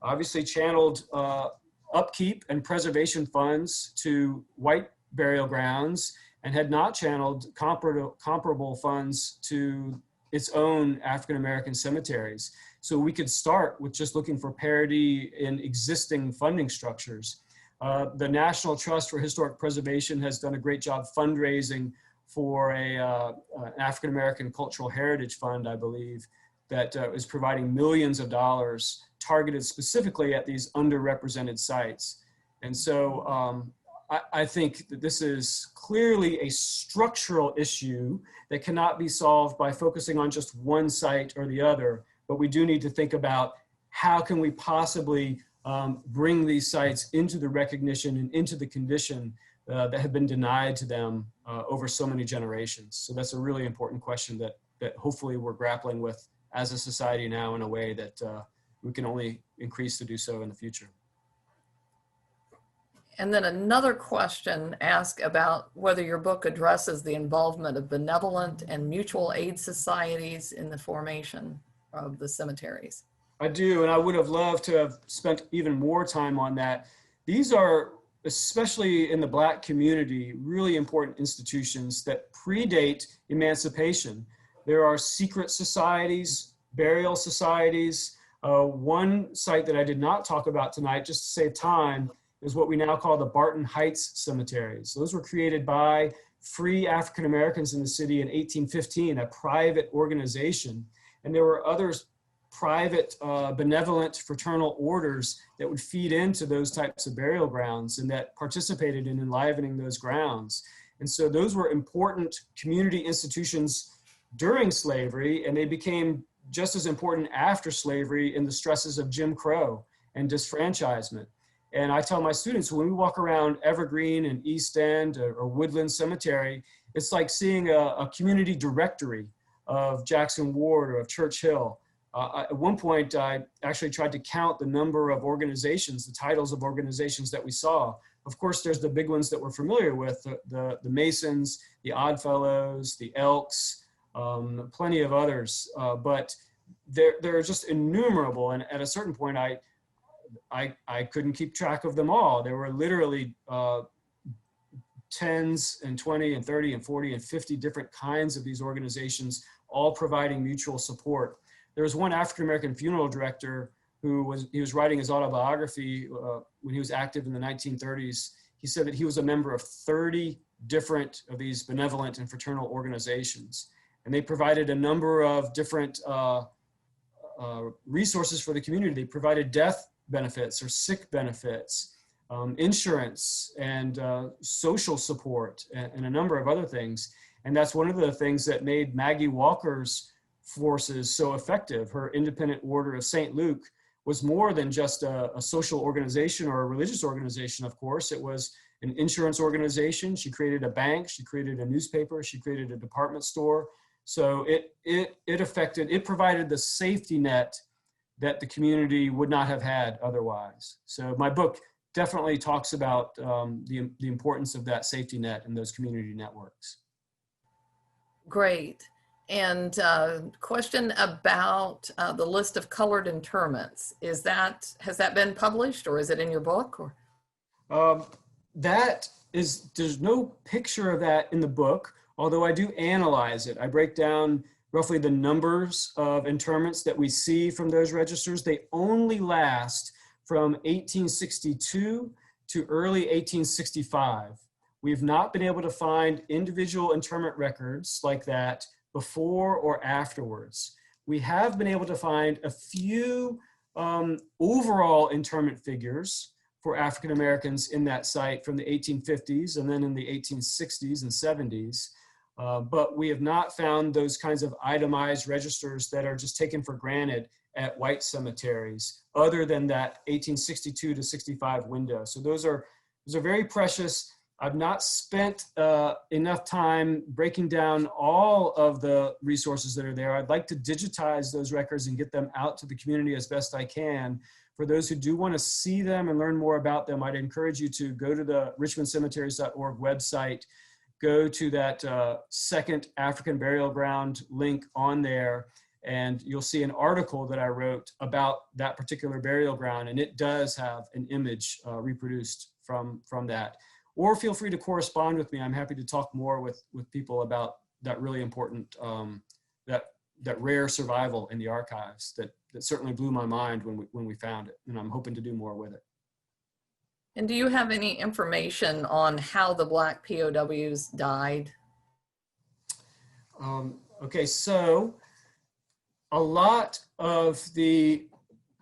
obviously channeled upkeep and preservation funds to white burial grounds and had not channeled comparable funds to its own African-American cemeteries. So we could start with just looking for parity in existing funding structures. The National Trust for Historic Preservation has done a great job fundraising for an African-American Cultural Heritage Fund, I believe, that is providing millions of dollars targeted specifically at these underrepresented sites. And so I think that this is clearly a structural issue that cannot be solved by focusing on just one site or the other, but we do need to think about how can we possibly bring these sites into the recognition and into the condition that have been denied to them over so many generations. So that's a really important question that hopefully we're grappling with as a society now in a way that we can only increase to do so in the future. And then another question asked about whether your book addresses the involvement of benevolent and mutual aid societies in the formation of the cemeteries. I do, and I would have loved to have spent even more time on that. These are, especially in the Black community, really important institutions that predate emancipation. There are secret societies, burial societies. One site that I did not talk about tonight, just to save time, is what we now call the Barton Heights cemeteries. Those were created by free African Americans in the city in 1815, a private organization. And there were other private benevolent fraternal orders that would feed into those types of burial grounds and that participated in enlivening those grounds. And so those were important community institutions during slavery, and they became just as important after slavery in the stresses of Jim Crow and disfranchisement. And I tell my students, when we walk around Evergreen and East End or Woodland Cemetery, it's like seeing a community directory of Jackson Ward or of Church Hill. At one point, I actually tried to count the number of organizations, the titles of organizations that we saw. Of course, there's the big ones that we're familiar with, the Masons, the Oddfellows, the Elks, plenty of others, but they're just innumerable. And at a certain point, I couldn't keep track of them all. There were literally tens and 20 and 30 and 40 and 50 different kinds of these organizations, all providing mutual support. There was one African-American funeral director who was writing his autobiography when he was active in the 1930s. He said that he was a member of 30 different of these benevolent and fraternal organizations. And they provided a number of different resources for the community. They provided death benefits or sick benefits, insurance and social support and a number of other things. And that's one of the things that made Maggie Walker's forces so effective. Her Independent Order of St. Luke was more than just a social organization or a religious organization, of course. It was an insurance organization. She created a bank, she created a newspaper, she created a department store. So it provided the safety net that the community would not have had otherwise. So my book definitely talks about the importance of that safety net and those community networks. Great. And question about the list of colored interments. Has that been published or is it in your book? Or? There's no picture of that in the book, although I do analyze it. I break down roughly the numbers of interments that we see from those registers, they only last from 1862 to early 1865. We've not been able to find individual interment records like that before or afterwards. We have been able to find a few overall interment figures for African Americans in that site from the 1850s and then in the 1860s and 70s. But we have not found those kinds of itemized registers that are just taken for granted at white cemeteries, other than that 1862 to 65 window. So those are very precious. I've not spent enough time breaking down all of the resources that are there. I'd like to digitize those records and get them out to the community as best I can. For those who do want to see them and learn more about them, I'd encourage you to go to the richmondcemeteries.org website, go to that second African burial ground link on there, and you'll see an article that I wrote about that particular burial ground, and it does have an image reproduced from that. Or feel free to correspond with me. I'm happy to talk more with people about that really important, that rare survival in the archives that certainly blew my mind when we found it, and I'm hoping to do more with it. And do you have any information on how the Black POWs died? Okay, so a lot of the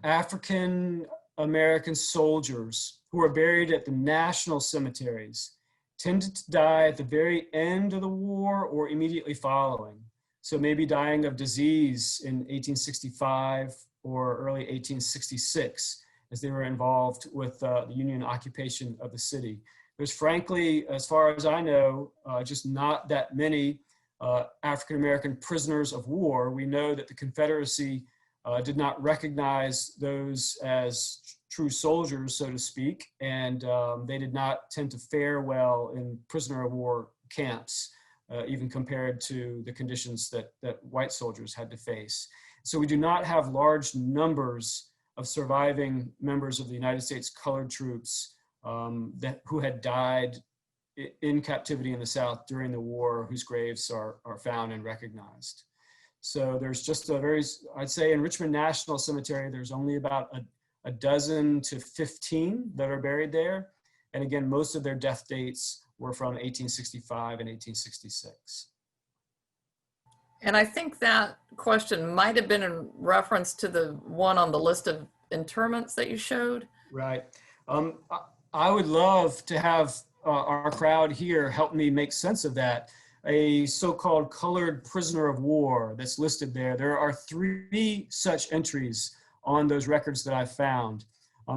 African American soldiers who are buried at the national cemeteries tended to die at the very end of the war or immediately following. So maybe dying of disease in 1865 or early 1866 as they were involved with the Union occupation of the city. There's frankly, as far as I know, just not that many African American prisoners of war. We know that the Confederacy did not recognize those as true soldiers, so to speak, and they did not tend to fare well in prisoner of war camps, even compared to the conditions that white soldiers had to face. So we do not have large numbers of surviving members of the United States colored troops who had died in captivity in the South during the war, whose graves are found and recognized. So there's just I'd say in Richmond National Cemetery, there's only about a dozen to 15 that are buried there. And again, most of their death dates were from 1865 and 1866. And I think that question might have been in reference to the one on the list of interments that you showed. Right. I would love to have our crowd here help me make sense of that. A so-called colored prisoner of war that's listed there. There are 3 such entries on those records that I found.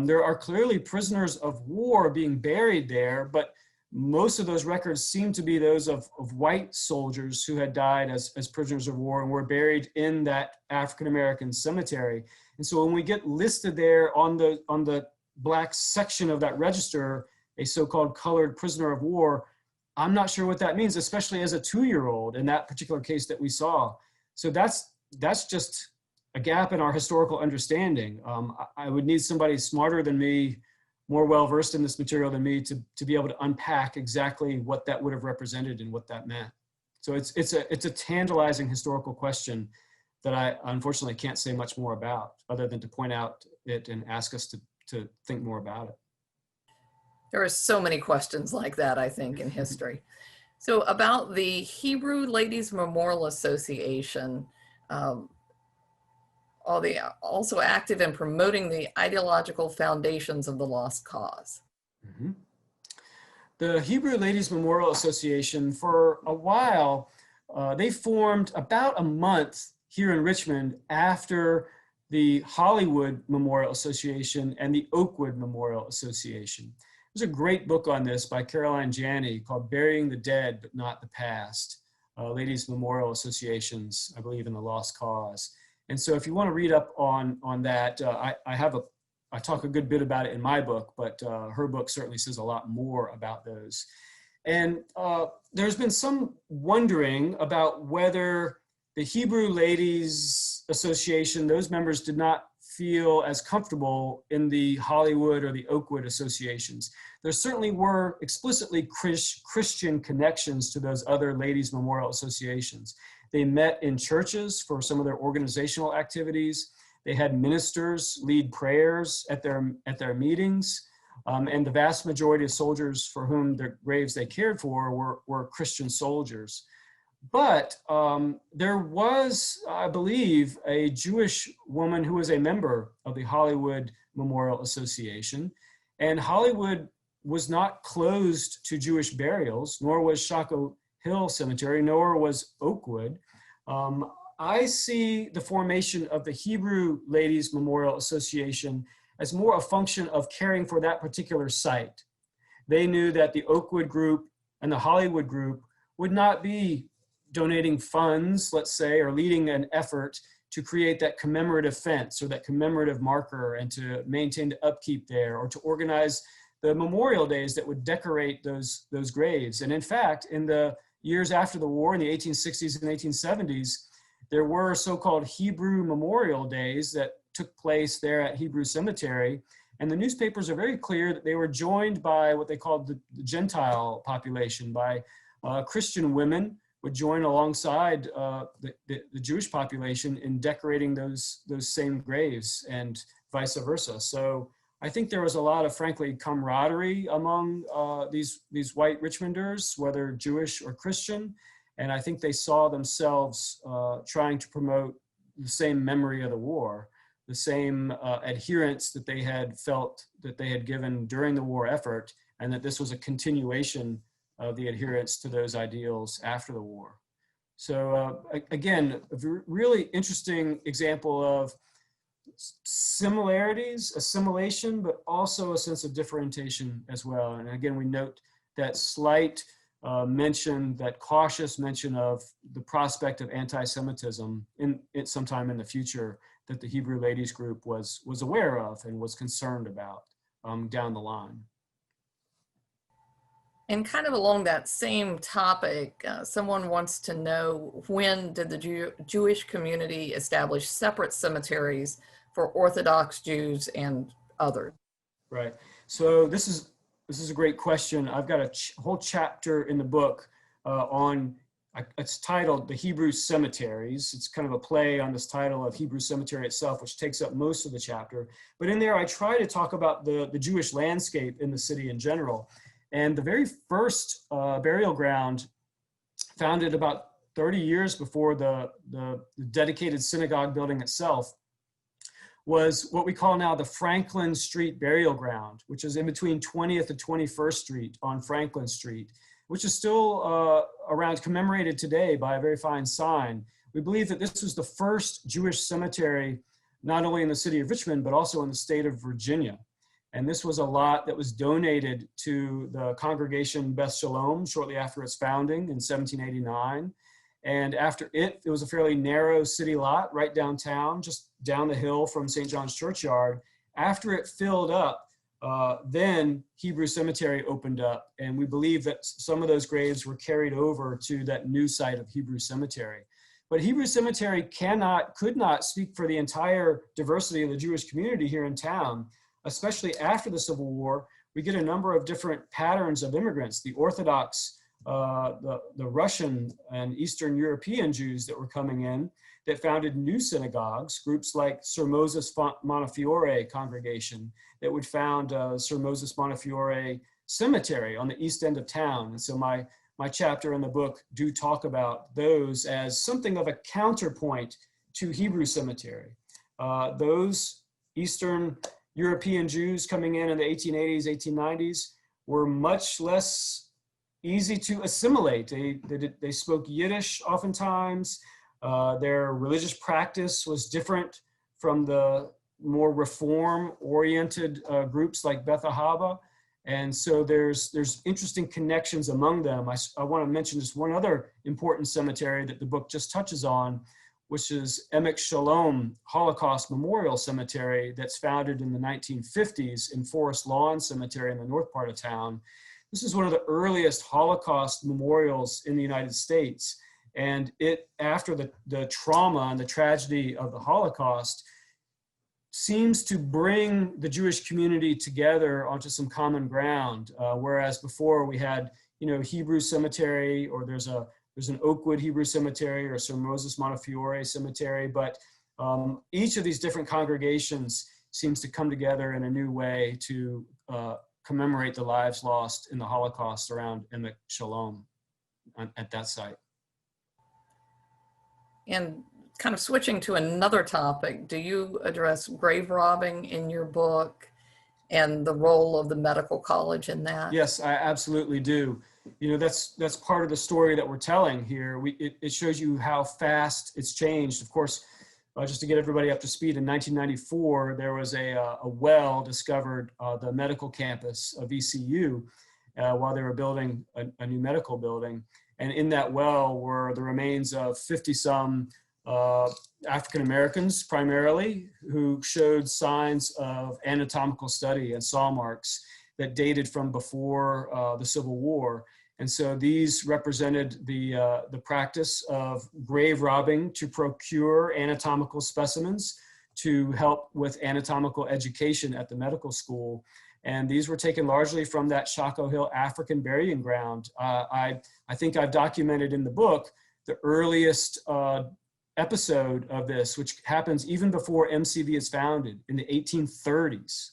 There are clearly prisoners of war being buried there, but most of those records seem to be those of white soldiers who had died as prisoners of war and were buried in that African-American cemetery. And so when we get listed there on the Black section of that register, a so-called colored prisoner of war, I'm not sure what that means, especially as a 2-year-old in that particular case that we saw. So that's just a gap in our historical understanding. I would need somebody smarter than me, more well-versed in this material than me to be able to unpack exactly what that would have represented and what that meant. So it's a tantalizing historical question that I unfortunately can't say much more about, other than to point out it and ask us to think more about it. There are so many questions like that, I think, in history. So about the Hebrew Ladies Memorial Association, also active in promoting the ideological foundations of the lost cause. Mm-hmm. The Hebrew Ladies Memorial Association, for a while, they formed about a month here in Richmond after the Hollywood Memorial Association and the Oakwood Memorial Association. There's a great book on this by Caroline Janney called Burying the Dead But Not the Past, Ladies Memorial Associations, I believe, in the Lost Cause. And so if you want to read up on that, I talk a good bit about it in my book, but her book certainly says a lot more about those. And there's been some wondering about whether the Hebrew Ladies Association, those members did not feel as comfortable in the Hollywood or the Oakwood associations. There certainly were explicitly Christian connections to those other ladies' memorial associations. They met in churches for some of their organizational activities. They had ministers lead prayers at their meetings. And the vast majority of soldiers for whom the graves they cared for were Christian soldiers. But there was, I believe, a Jewish woman who was a member of the Hollywood Memorial Association. And Hollywood was not closed to Jewish burials, nor was Shako Hill Cemetery, nor was Oakwood. I see the formation of the Hebrew Ladies Memorial Association as more a function of caring for that particular site. They knew that the Oakwood group and the Hollywood group would not be donating funds, let's say, or leading an effort to create that commemorative fence or that commemorative marker and to maintain the upkeep there, or to organize the memorial days that would decorate those graves. And in fact, in the years after the war, in the 1860s and 1870s, there were so-called Hebrew Memorial Days that took place there at Hebrew Cemetery. And the newspapers are very clear that they were joined by what they called the Gentile population, by Christian women would join alongside the Jewish population in decorating those same graves and vice versa. So I think there was a lot of, frankly, camaraderie among these white Richmonders, whether Jewish or Christian. And I think they saw themselves trying to promote the same memory of the war, the same adherence that they had felt that they had given during the war effort, and that this was a continuation of the adherence to those ideals after the war. So again, a really interesting example of similarities, assimilation, but also a sense of differentiation as well. And again, we note that slight mention, that cautious mention of the prospect of anti-Semitism sometime in the future that the Hebrew Ladies Group was aware of and was concerned about down the line. And kind of along that same topic, someone wants to know, when did the Jewish community establish separate cemeteries for Orthodox Jews and others? Right. So this is a great question. I've got a whole chapter in the book it's titled The Hebrew Cemeteries. It's kind of a play on this title of Hebrew Cemetery itself, which takes up most of the chapter. But in there, I try to talk about the Jewish landscape in the city in general. And the very first burial ground, founded about 30 years before the dedicated synagogue building itself, was what we call now the Franklin Street Burial Ground, which is in between 20th and 21st Street on Franklin Street, which is still around, commemorated today by a very fine sign. We believe that this was the first Jewish cemetery, not only in the city of Richmond, but also in the state of Virginia. And this was a lot that was donated to the congregation Beth Shalom shortly after its founding in 1789. And after it was a fairly narrow city lot right downtown, just down the hill from St. John's Churchyard. After it filled up, then Hebrew Cemetery opened up. And we believe that some of those graves were carried over to that new site of Hebrew Cemetery. But Hebrew Cemetery could not speak for the entire diversity of the Jewish community here in town. Especially after the Civil War, we get a number of different patterns of immigrants, the Orthodox, the Russian and Eastern European Jews that were coming in that founded new synagogues, groups like Sir Moses Montefiore congregation that would found Sir Moses Montefiore Cemetery on the east end of town. And so my chapter in the book do talk about those as something of a counterpoint to Hebrew Cemetery. Those Eastern European Jews coming in the 1880s, 1890s were much less easy to assimilate. They spoke Yiddish oftentimes. Their religious practice was different from the more reform-oriented groups like Beth Ahava. And so there's interesting connections among them. I want to mention just one other important cemetery that the book just touches on, which is Emek Shalom Holocaust Memorial Cemetery that's founded in the 1950s in Forest Lawn Cemetery in the north part of town. This is one of the earliest Holocaust memorials in the United States. And it, after the trauma and the tragedy of the Holocaust, seems to bring the Jewish community together onto some common ground. Whereas before we had, Hebrew Cemetery, or there's there's an Oakwood Hebrew Cemetery or Sir Moses Montefiore Cemetery, but each of these different congregations seems to come together in a new way to commemorate the lives lost in the Holocaust around Shalom at that site. And kind of switching to another topic, do you address grave robbing in your book and the role of the medical college in that? Yes, I absolutely do. You know, that's part of the story that we're telling here. It shows you how fast it's changed. Of course, just to get everybody up to speed, in 1994, there was a well discovered the medical campus of ECU while they were building a new medical building. And in that well were the remains of 50-some African Americans primarily, who showed signs of anatomical study and saw marks that dated from before the Civil War. And so these represented the practice of grave robbing to procure anatomical specimens to help with anatomical education at the medical school. And these were taken largely from that Shako Hill African burying ground. I think I've documented in the book the earliest episode of this, which happens even before MCV is founded in the 1830s.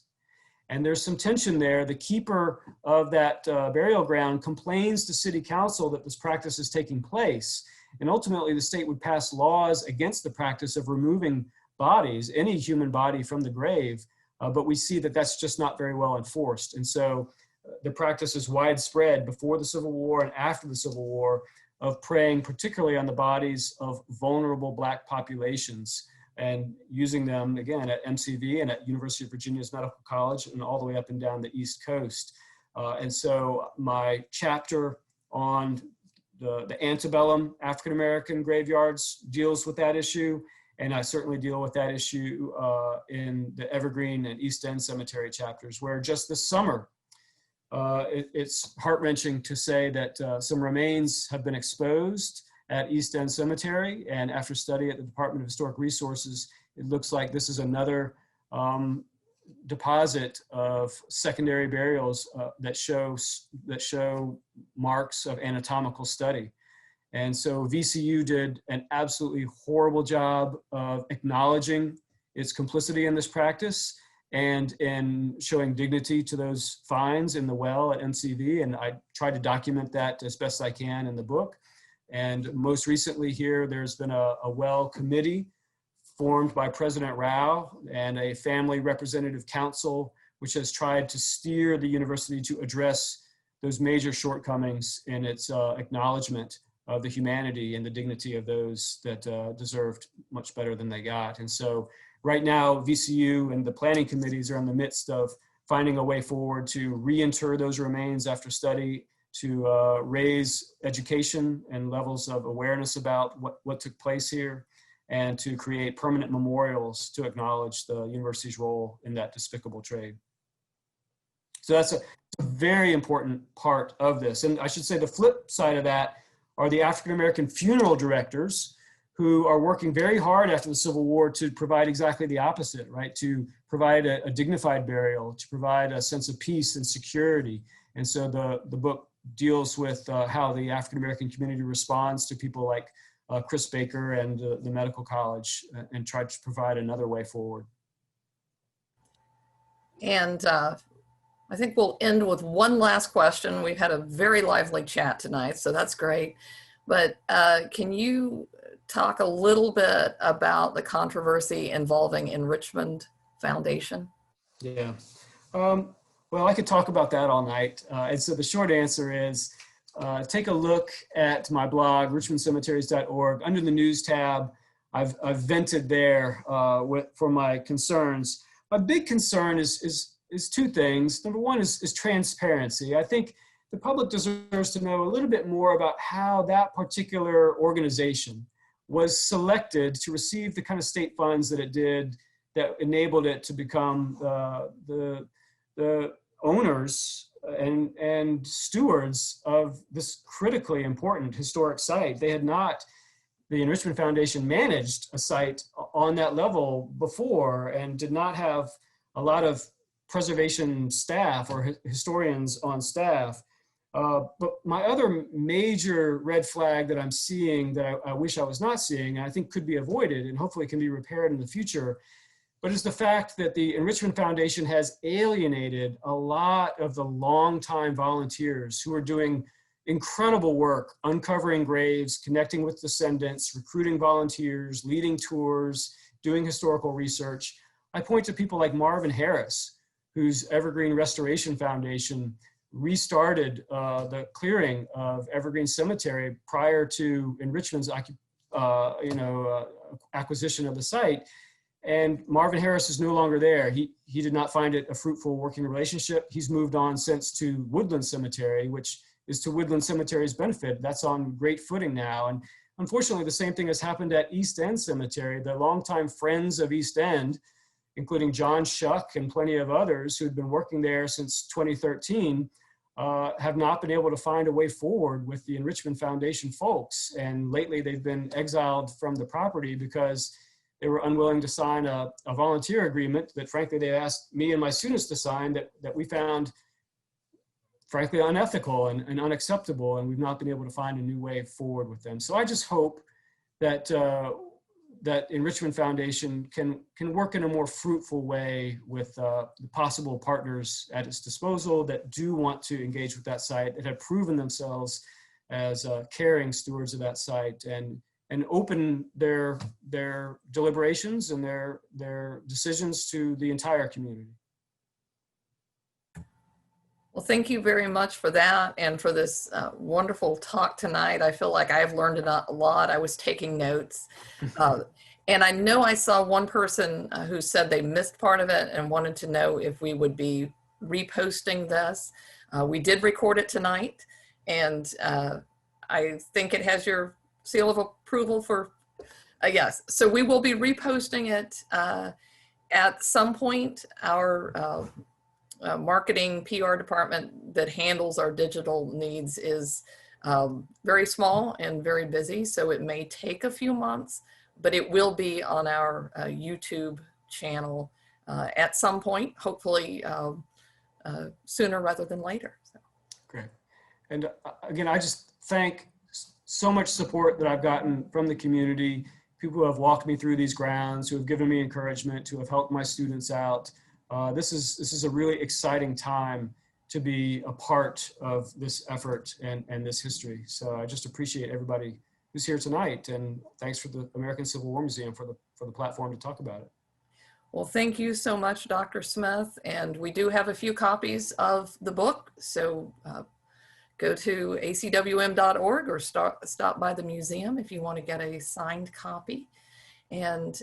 And there's some tension there. The keeper of that burial ground complains to city council that this practice is taking place. And ultimately the state would pass laws against the practice of removing bodies, any human body, from the grave. But we see that that's just not very well enforced. And so the practice is widespread before the Civil War and after the Civil War of preying particularly on the bodies of vulnerable Black populations and using them, again, at MCV and at University of Virginia's Medical College and all the way up and down the East Coast. And so my chapter on the antebellum African-American graveyards deals with that issue. And I certainly deal with that issue in the Evergreen and East End Cemetery chapters, where just this summer, it's heart-wrenching to say that some remains have been exposed at East End Cemetery. And after study at the Department of Historic Resources, it looks like this is another deposit of secondary burials that show marks of anatomical study. And so VCU did an absolutely horrible job of acknowledging its complicity in this practice and in showing dignity to those finds in the well at MCV. And I tried to document that as best I can in the book. And most recently here, there's been a well committee formed by President Rao and a family representative council, which has tried to steer the university to address those major shortcomings in its acknowledgement of the humanity and the dignity of those that deserved much better than they got. And so right now, VCU and the planning committees are in the midst of finding a way forward to reinter those remains after study, to raise education and levels of awareness about what took place here, and to create permanent memorials to acknowledge the university's role in that despicable trade. So that's a very important part of this. And I should say the flip side of that are the African-American funeral directors who are working very hard after the Civil War to provide exactly the opposite, right? To provide a dignified burial, to provide a sense of peace and security. And so the book deals with how the African-American community responds to people like Chris Baker and the medical college and try to provide another way forward. And I think we'll end with one last question. We've had a very lively chat tonight, so that's great. But can you talk a little bit about the controversy involving Enrichment Foundation? Yeah. Well, I could talk about that all night. And so the short answer is take a look at my blog, richmondcemeteries.org. Under the news tab, I've vented there for my concerns. My big concern is two things. Number one is transparency. I think the public deserves to know a little bit more about how that particular organization was selected to receive the kind of state funds that it did, that enabled it to become the owners and stewards of this critically important historic site. They had not, the Enrichment Foundation managed a site on that level before and did not have a lot of preservation staff or historians on staff. But my other major red flag that I'm seeing that I wish I was not seeing, and I think could be avoided and hopefully can be repaired in the future, but is the fact that the Enrichment Foundation has alienated a lot of the longtime volunteers who are doing incredible work, uncovering graves, connecting with descendants, recruiting volunteers, leading tours, doing historical research. I point to people like Marvin Harris, whose Evergreen Restoration Foundation restarted the clearing of Evergreen Cemetery prior to Enrichment's acquisition of the site. And Marvin Harris is no longer there. He did not find it a fruitful working relationship. He's moved on since to Woodland Cemetery, which is to Woodland Cemetery's benefit. That's on great footing now. And unfortunately, the same thing has happened at East End Cemetery. The longtime friends of East End, including John Shuck and plenty of others who've been working there since 2013, have not been able to find a way forward with the Enrichment Foundation folks. And lately they've been exiled from the property because they were unwilling to sign a volunteer agreement that frankly they asked me and my students to sign that we found frankly unethical and unacceptable, and we've not been able to find a new way forward with them. So I just hope that that Enrichment Foundation can work in a more fruitful way with the possible partners at its disposal that do want to engage with that site, that have proven themselves as caring stewards of that site, and open their deliberations and their decisions to the entire community. Well, thank you very much for that and for this wonderful talk tonight. I feel like I've learned a lot. I was taking notes. And I know I saw one person who said they missed part of it and wanted to know if we would be reposting this. We did record it tonight, and I think it has your seal of approval for, yes. So we will be reposting it at some point. Our marketing PR department that handles our digital needs is very small and very busy, so it may take a few months, but it will be on our YouTube channel at some point, hopefully sooner rather than later. So. Great. And again, I just thank so much support that I've gotten from the community, people who have walked me through these grounds, who have given me encouragement, who have helped my students out. This is a really exciting time to be a part of this effort and this history. So I just appreciate everybody who's here tonight, and thanks for the American Civil War Museum for the platform to talk about it. Well, thank you so much, Dr. Smith. And we do have a few copies of the book, so go to acwm.org or stop by the museum if you want to get a signed copy. And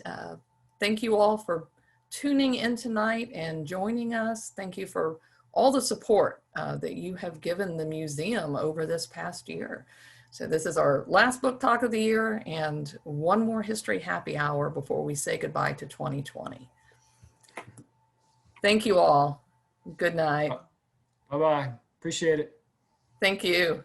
thank you all for tuning in tonight and joining us. Thank you for all the support that you have given the museum over this past year. So this is our last book talk of the year and one more history happy hour before we say goodbye to 2020. Thank you all. Good night. Bye-bye. Appreciate it. Thank you.